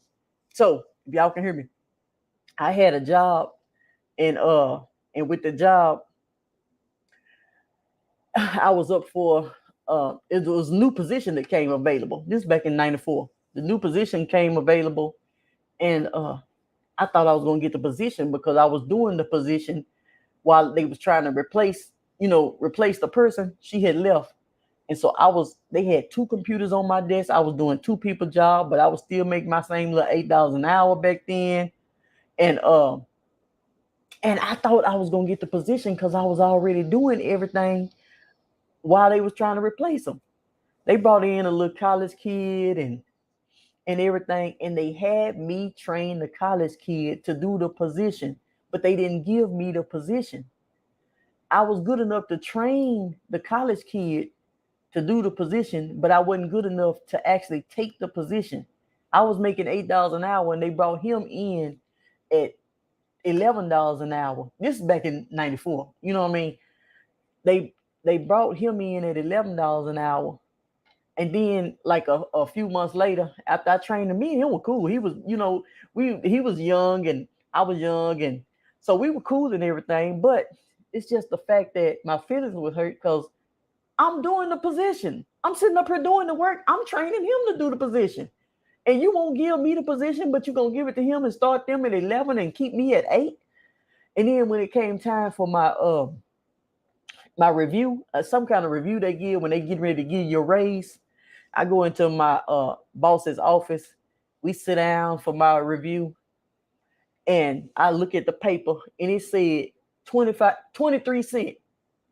So if y'all can hear me, I had a job, and with the job, I was up for it was a new position that came available. This back in 94. The new position came available, and I thought I was gonna get the position because I was doing the position while they was trying to replace the person. She had left. And so they had two computers on my desk. I was doing two people job, but I was still making my same little $8 an hour back then. And I thought I was gonna get the position because I was already doing everything while they was trying to replace them. They brought in a little college kid and everything, and they had me train the college kid to do the position, but they didn't give me the position. I was good enough to train the college kid to do the position, but I wasn't good enough to actually take the position. I was making $8 an hour, and they brought him in at $11 an hour. This is back in 94. You know what I mean? They brought him in at $11 an hour. And then like a few months later, after I trained him, me and him were cool. He was, he was young and I was young, and so we were cool and everything. But it's just the fact that my feelings were hurt because I'm doing the position. I'm sitting up here doing the work. I'm training him to do the position. And you won't give me the position, but you're going to give it to him and start them at 11 and keep me at 8. And then when it came time for my my review, some kind of review they give when they get ready to give you a raise. I go into my boss's office. We sit down for my review, and I look at the paper, and it said 23 cents.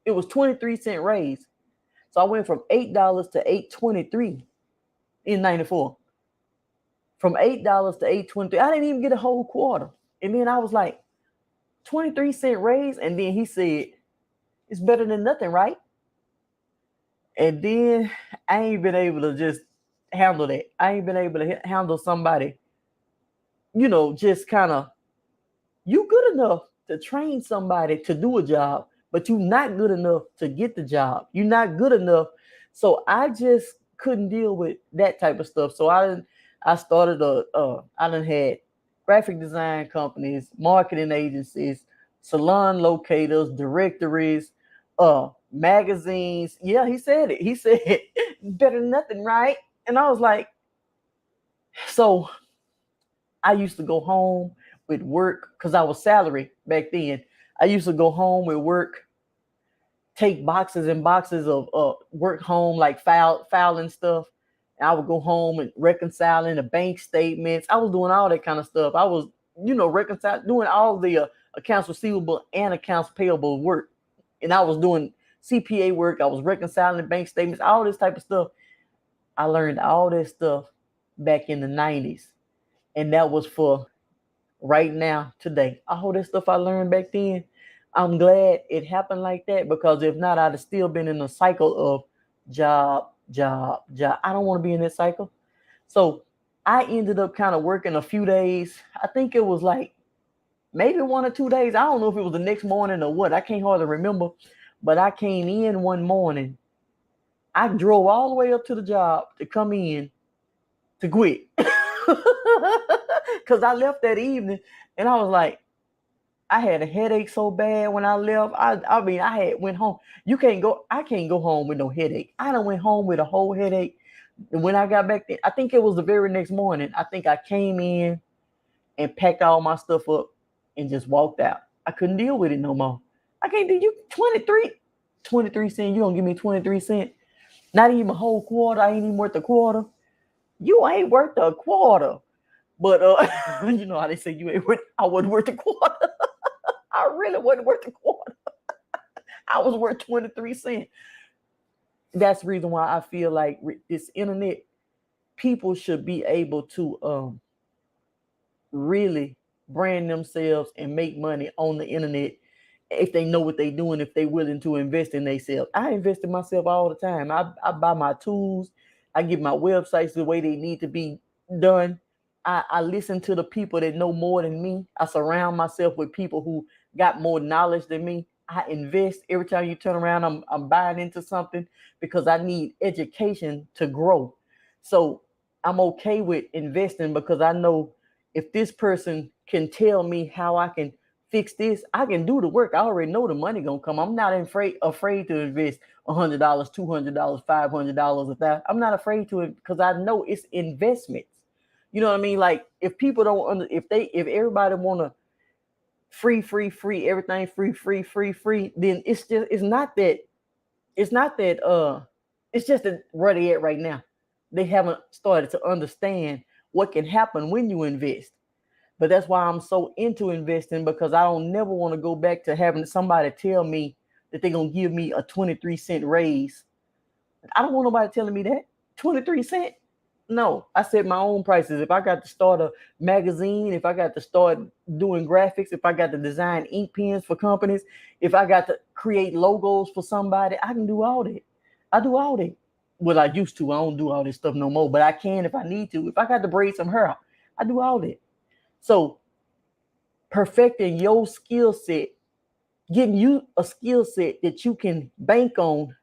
It was 23-cent raise. So I went from $8 to $8.23 in '94. From $8 to $8.23. I didn't even get a whole quarter. And then I was like, 23-cent raise. And then he said, it's better than nothing, right? And then I ain't been able to just handle that. I ain't been able to handle somebody, just kind of, you good enough to train somebody to do a job, but you're not good enough to get the job. You're not good enough. So I just couldn't deal with that type of stuff. So I started I done had graphic design companies, marketing agencies, salon locators, directories, magazines. Yeah, he said it. He said, better than nothing, right? And I was like, so I used to go home with work because I was salary back then. I used to go home with work, take boxes and boxes of work home, like filing stuff. And I would go home and reconciling the bank statements. I was doing all that kind of stuff. I was, doing all the accounts receivable and accounts payable work. And I was doing CPA work. I was reconciling bank statements, all this type of stuff. I learned all this stuff back in the 90s. And that was for right now, today. All that stuff I learned back then, I'm glad it happened like that, because if not, I'd have still been in a cycle of job. I don't want to be in that cycle. So I ended up kind of working a few days. I think it was like maybe 1 or 2 days. I don't know if it was the next morning or what. I can't hardly remember. But I came in one morning. I drove all the way up to the job to come in to quit. Because I left that evening and I was like, I had a headache so bad when I left. I had went home. I can't go home with no headache. I done went home with a whole headache. And when I got back there, I think it was the very next morning. I think I came in and packed all my stuff up and just walked out. I couldn't deal with it no more. I can't do you 23 cents. You don't give me 23 cents. Not even a whole quarter. I ain't even worth a quarter. You ain't worth a quarter. But you know how they say I wasn't worth a quarter. I really wasn't worth a quarter. I was worth 23 cents. That's the reason why I feel like this internet, people should be able to really brand themselves and make money on the internet if they know what they're doing, if they're willing to invest in themselves. I invest in myself all the time. I buy my tools. I get my websites the way they need to be done. I listen to the people that know more than me. I surround myself with people who got more knowledge than me. I invest. Every time you turn around, I'm buying into something because I need education to grow. So I'm okay with investing because I know if this person can tell me how I can fix this, I can do the work. I already know the money gonna come. I'm not afraid to invest $100, $200, $500, $1,000. I'm not afraid to it because I know it's investments. You know what I mean? Like if people don't if everybody wanna free, everything free, then it's not that it's just that where they at right now. They haven't started to understand what can happen when you invest. But that's why I'm so into investing, because I don't never want to go back to having somebody tell me that they're going to give me a 23-cent raise. I don't want nobody telling me that. 23 cents? No, I set my own prices. If I got to start a magazine, if I got to start doing graphics, if I got to design ink pens for companies, if I got to create logos for somebody, I can do all that. I do all that. Well, I used to. I don't do all this stuff no more, but I can if I need to. If I got to braid some hair, I do all that. So perfecting your skill set, getting you a skill set that you can bank on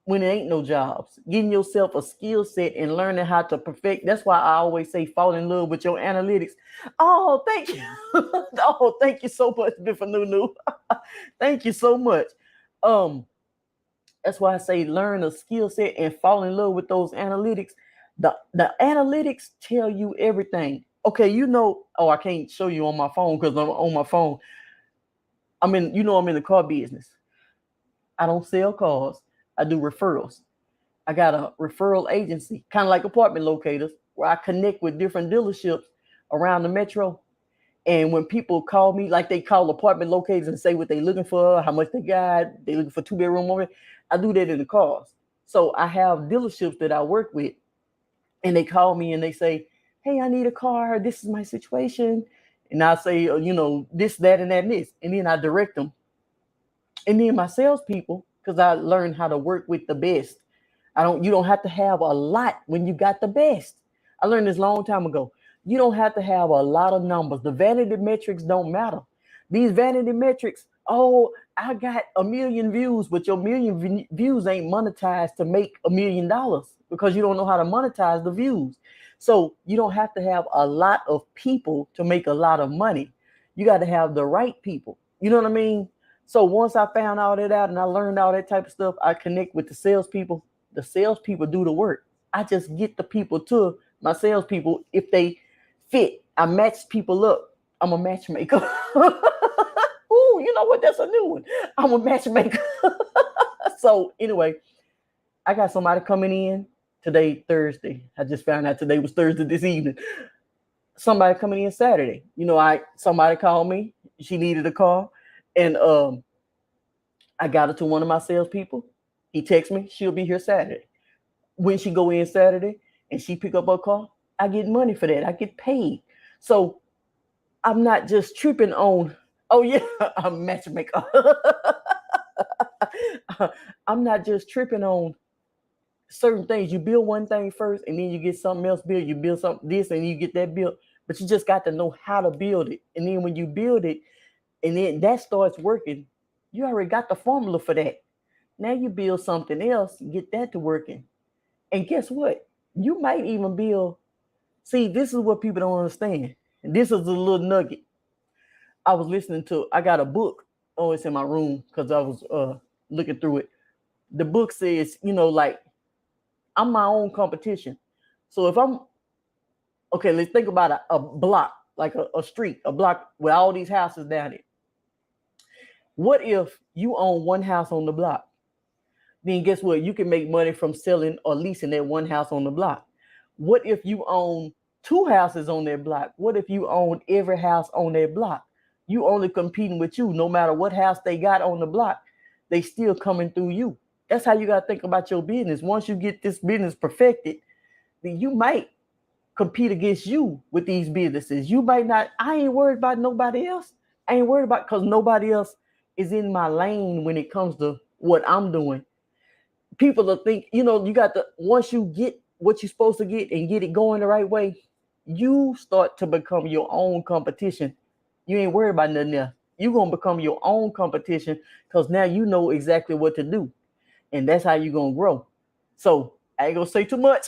when there ain't no jobs, getting yourself a skill set and learning how to perfect. That's why I always say fall in love with your analytics. Oh, thank you. Oh, thank you so much, Biff Nunu. Thank you so much. That's why I say learn a skill set and fall in love with those analytics. The analytics tell you everything. Okay, I can't show you on my phone because I'm on my phone. I'm in the car business. I don't sell cars. I do referrals. I got a referral agency, kind of like apartment locators, where I connect with different dealerships around the metro. And when people call me, like they call apartment locators and say what they looking for, how much they looking for 2 bedroom. I do that in the cars. So I have dealerships that I work with, and they call me and they say, "Hey, I need a car. This is my situation." And I say, this, that, and this. And then I direct them. And then my salespeople, because I learned how to work with the best. You don't have to have a lot when you got the best. I learned this a long time ago. You don't have to have a lot of numbers. The vanity metrics don't matter. These vanity metrics, oh, I got 1,000,000 views, but your 1,000,000 views ain't monetized to make $1,000,000 because you don't know how to monetize the views. So you don't have to have a lot of people to make a lot of money. You got to have the right people. You know what I mean? So once I found all that out and I learned all that type of stuff, I connect with the salespeople. The salespeople do the work. I just get the people to my salespeople if they fit. I match people up. I'm a matchmaker. Ooh, you know what? That's a new one. I'm a matchmaker. So anyway, I got somebody coming in today, Thursday. I just found out today was Thursday this evening. Somebody coming in Saturday. Somebody called me. She needed a car, and I got her to one of my salespeople. He texts me. She'll be here Saturday. When she go in Saturday and she pick up her car, I get money for that. I get paid. So I'm not just tripping on, oh yeah, I'm a matchmaker. I'm not just tripping on certain things. You build one thing first and then you get something else built. You build something this and you get that built. But you just got to know how to build it. And then when you build it and then that starts working, you already got the formula for that. Now you build something else, get that to working. And guess what? You might even build. See, this is what people don't understand. And this is a little nugget. I was listening to, I got a book. Oh, it's in my room because I was looking through it. The book says, like, I'm my own competition. So if okay, let's think about a block, like a street, a block with all these houses down it. What if you own one house on the block? Then guess what? You can make money from selling or leasing that one house on the block. What if you own 2 houses on that block? What if you own every house on that block? You only competing with you. No matter what house they got on the block, they still coming through you. That's how you got to think about your business. Once you get this business perfected, then you might compete against you with these businesses. You might not. I ain't worried about nobody else. I ain't worried about, because nobody else is in my lane when it comes to what I'm doing. People will think, you got to, once you get what you're supposed to get and get it going the right way, you start to become your own competition. You ain't worried about nothing else. You're going to become your own competition because now you know exactly what to do. And that's how you're going to grow. So I ain't going to say too much.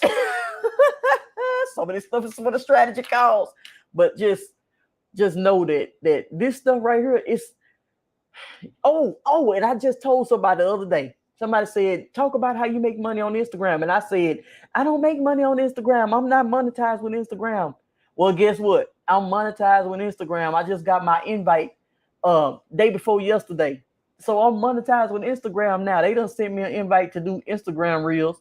Some of this stuff is what a strategy calls. But just know that this stuff right here is, and I just told somebody the other day. Somebody said, talk about how you make money on Instagram. And I said, I don't make money on Instagram. I'm not monetized with Instagram. Well, guess what? I'm monetized with Instagram. I just got my invite day before yesterday. So I'm monetized with Instagram now. They done sent me an invite to do Instagram Reels.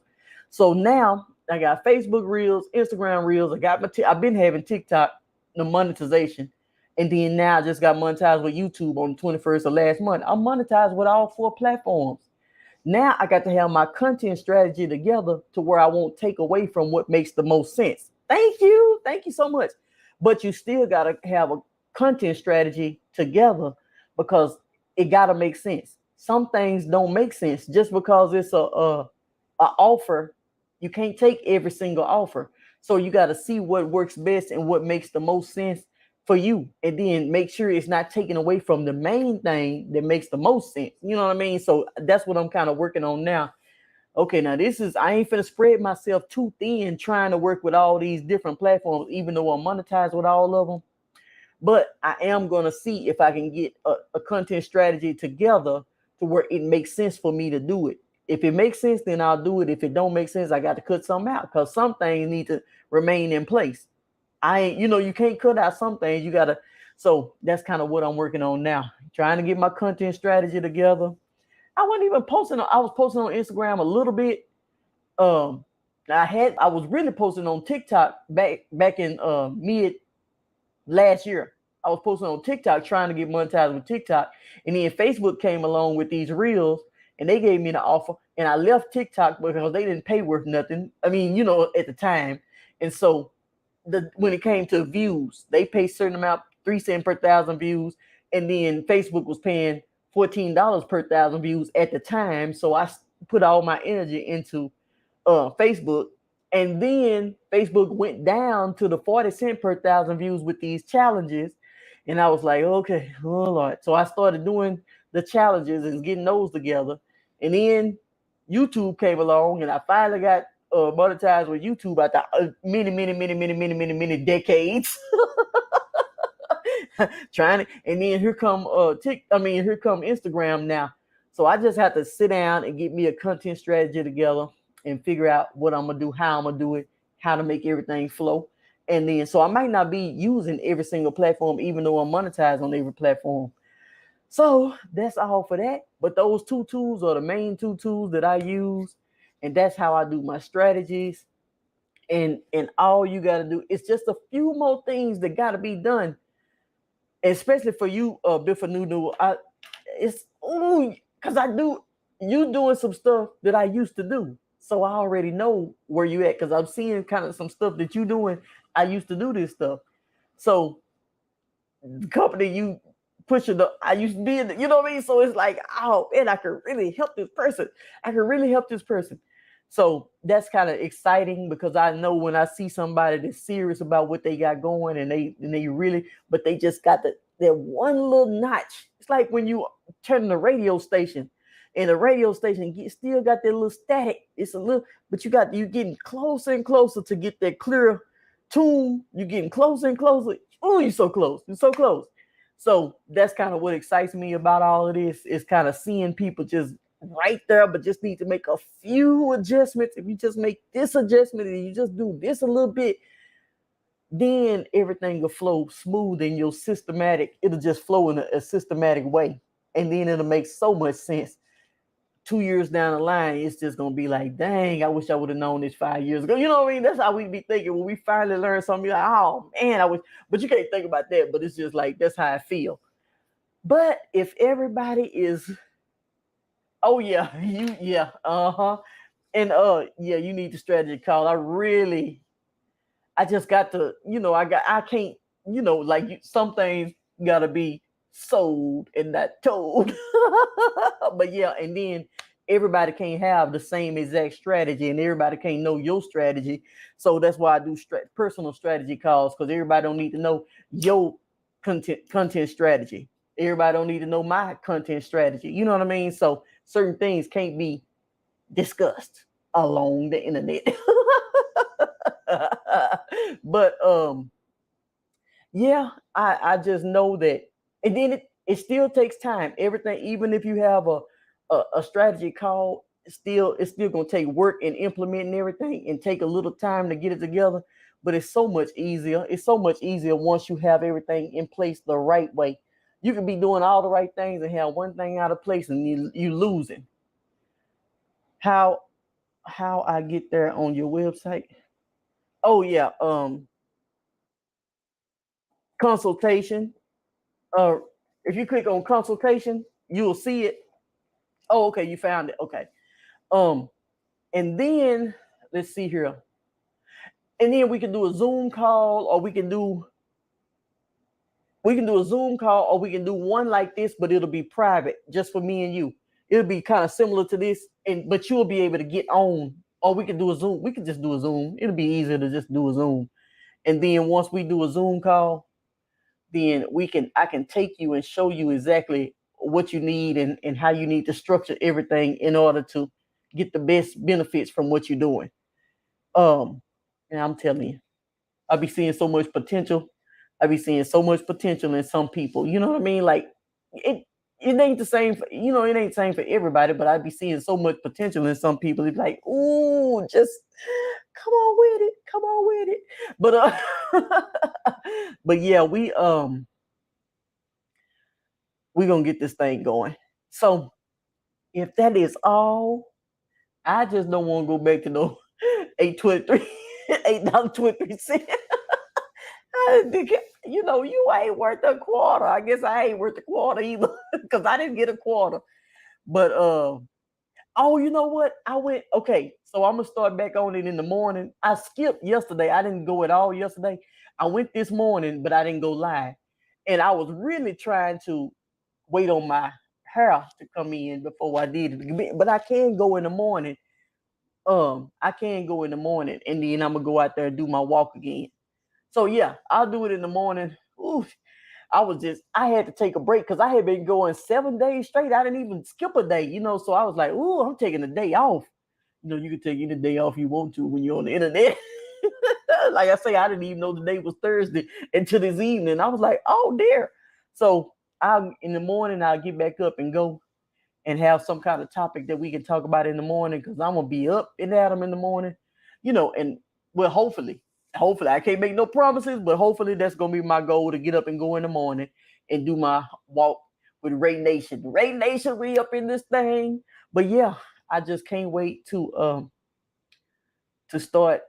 So now I got Facebook Reels, Instagram Reels. I got I've been having TikTok, the monetization. And then now I just got monetized with YouTube on the 21st of last month. I'm monetized with all 4 platforms. Now I got to have my content strategy together to where I won't take away from what makes the most sense. Thank you. Thank you so much. But you still got to have a content strategy together because it got to make sense. Some things don't make sense just because it's a offer. You can't take every single offer. So you got to see what works best and what makes the most sense for you, and then make sure it's not taken away from the main thing that makes the most sense. You know what I mean? So that's what I'm kind of working on now. Okay, now I ain't finna spread myself too thin trying to work with all these different platforms, even though I'm monetized with all of them. But I am going to see if I can get a content strategy together to where it makes sense for me to do it. If it makes sense, then I'll do it. If it don't make sense, I got to cut some out because some things need to remain in place. You can't cut out some things. You got to. So that's kind of what I'm working on now. Trying to get my content strategy together. I wasn't even posting. I was posting on Instagram a little bit. Um, I was really posting on TikTok back in mid last year. I was posting on TikTok trying to get monetized with TikTok, and then Facebook came along with these reels, and they gave me the offer, and I left TikTok because they didn't pay worth nothing. I mean, at the time, and so when it came to views, they pay certain amount, 3 cents per thousand views, and then Facebook was paying $14 per thousand views at the time. So I put all my energy into Facebook, and then Facebook went down to the 40 cents per thousand views with these challenges, and I was like, okay, oh Lord. So I started doing the challenges and getting those together, and then YouTube came along, and I finally got monetized with YouTube after many decades trying to, and then here come here come Instagram now. So I just have to sit down and get me a content strategy together and figure out what I'm gonna do, how I'm gonna do it, how to make everything flow. And then so I might not be using every single platform, even though I'm monetized on every platform. So that's all for that. But those two tools are the main two tools that I use, and that's how I do my strategies. And all you got to do is just a few more things that got to be done, especially for you, Biffa Nunu. It's because I do you doing some stuff that I used to do, so I already know where you at because I'm seeing kind of some stuff that you doing. I used to do this stuff, so the company you pushing the I used to be in, you know what I mean? So it's like, oh man, I could really help this person. I could really help this person. So that's kind of exciting because I know when I see somebody that's serious about what they got going and they really, but they just got that one little notch. It's like when you turn the radio station and the radio station still got that little static. It's a little, but you getting closer and closer to get that clear tune. You're getting closer and closer. Oh, you're so close. You're so close. So that's kind of what excites me about all of this is kind of seeing people just right there, but just need to make a few adjustments. If you just make this adjustment and you just do this a little bit, then everything will flow smooth and it'll just flow in a systematic way. And then it'll make so much sense. 2 years down the line, it's just gonna be like, dang, I wish I would have known this 5 years ago. You know what I mean? That's how we be thinking when we finally learn something. You're like, oh man, I wish, but you can't think about that. But it's just like that's how I feel. But if everybody is, oh yeah, and yeah, you need the strategy call. I just got to, I can't, like some things gotta be sold and not told. But yeah, and then everybody can't have the same exact strategy, and everybody can't know your strategy. So that's why I do personal strategy calls, because everybody don't need to know your content strategy. Everybody don't need to know my content strategy. You know what I mean? So certain things can't be discussed along the internet. But yeah, I just know that, and then it still takes time. Everything, even if you have a strategy call, it's still gonna take work and implementing everything and take a little time to get it together. But it's so much easier. It's so much easier once you have everything in place the right way. You can be doing all the right things and have one thing out of place, and you losing. How I get there on your website? Oh yeah, consultation. Uh, if you click on consultation, you'll see it. Oh, okay, you found it. Okay. Um, and then let's see here. And then we can do a Zoom call, or we can do a Zoom call, or we can do one like this, but it'll be private, just for me and you. It'll be kind of similar to this, but you'll be able to get on. Or we can do a Zoom. We can just do a Zoom. It'll be easier to just do a Zoom. And then once we do a Zoom call, then I can take you and show you exactly what you need and how you need to structure everything in order to get the best benefits from what you're doing. And I'm telling you, I be seeing so much potential. I be seeing so much potential in some people. You know what I mean? Like it ain't the same for, it ain't the same for everybody, but I be seeing so much potential in some people. It's like, ooh, just come on with it. Come on with it. But but yeah, we're gonna get this thing going. So If that is all, I just don't want to go back to no 8.23, $8.23. You know, you ain't worth a quarter. I guess I ain't worth a quarter either because I didn't get a quarter. But oh, you know what? I went, okay, so I'm gonna start back on it in the morning. I skipped yesterday. I didn't go at all yesterday. I went this morning, but I didn't go live. And I was really trying to wait on my hair to come in before I did it. But I can go in the morning. I can go in the morning and then I'm gonna go out there and do my walk again. So yeah, I'll do it in the morning. Ooh, I had to take a break because I had been going 7 days straight. I didn't even skip a day, you know. So I was like, ooh, I'm taking a day off. You know, you can take any day off you want to when you're on the internet. Like I say, I didn't even know the day was Thursday until this evening. I was like, oh dear. So in the morning I'll get back up and go and have some kind of topic that we can talk about in the morning because I'm gonna be up in Adam in the morning, you know, and well, hopefully I can't make no promises, but hopefully that's gonna be my goal to get up and go in the morning and do my walk with RAE Nation. RAE Nation, we up in this thing. But yeah, I just can't wait to start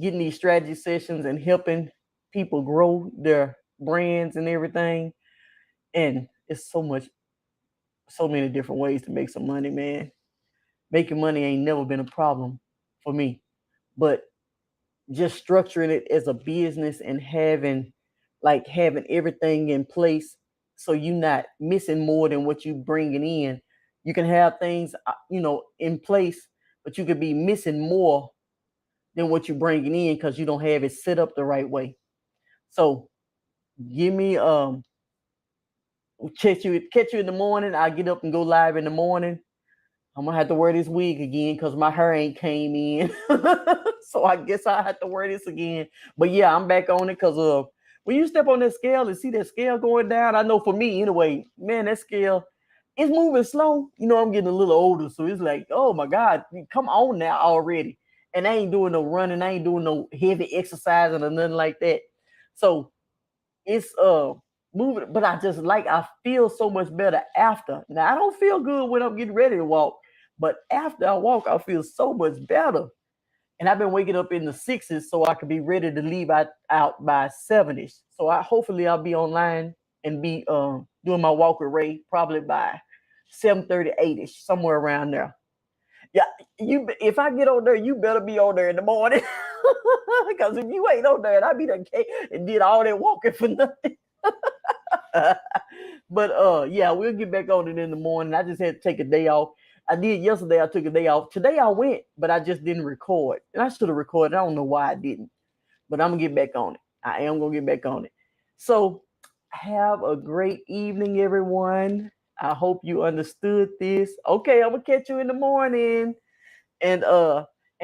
getting these strategy sessions and helping people grow their brands and everything. And it's so many different ways to make some money, man. Making money ain't never been a problem for me, but just structuring it as a business and having everything in place so you're not missing more than what you bringing in. You can have things, you know, in place, but you could be missing more than what you're bringing in because you don't have it set up the right way. So give me catch you in the morning. I get up and go live in the morning. I'm gonna have to wear this wig again because my hair ain't came in. So I guess I have to wear this again. But yeah, I'm back on it because when you step on that scale and see that scale going down, I know for me anyway, man, that scale is moving slow. You know, I'm getting a little older, so it's like, oh my God, come on now already. And I ain't doing no running, I ain't doing no heavy exercising or nothing like that. So it's moving, but I feel so much better after. Now I don't feel good when I'm getting ready to walk, but after I walk, I feel so much better. And I've been waking up in the 6s so I can be ready to leave out by 7ish. So hopefully I'll be online and be doing my walk with Ray probably by 7:30, 8ish, somewhere around there. Yeah, if I get on there, you better be on there in the morning. Because if you ain't on there, and I be done and did all that walking for nothing. But yeah, we'll get back on it in the morning. I just had to take a day off. I did yesterday. I took a day off. Today I went, but I just didn't record. And I should have recorded. I don't know why I didn't. But I'm gonna get back on it. I am gonna get back on it. So have a great evening, everyone. I hope you understood this. Okay, I'm gonna catch you in the morning. And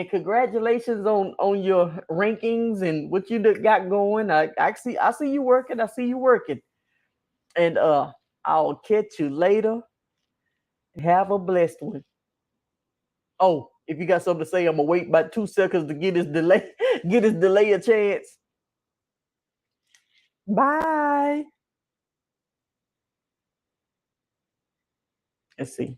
congratulations on your rankings and what you got going. I see you working. I see you working. And I'll catch you later. Have a blessed one. Oh, if you got something to say, I'm gonna wait about 2 seconds to get his delay, get his delay a chance. Bye. Let's see.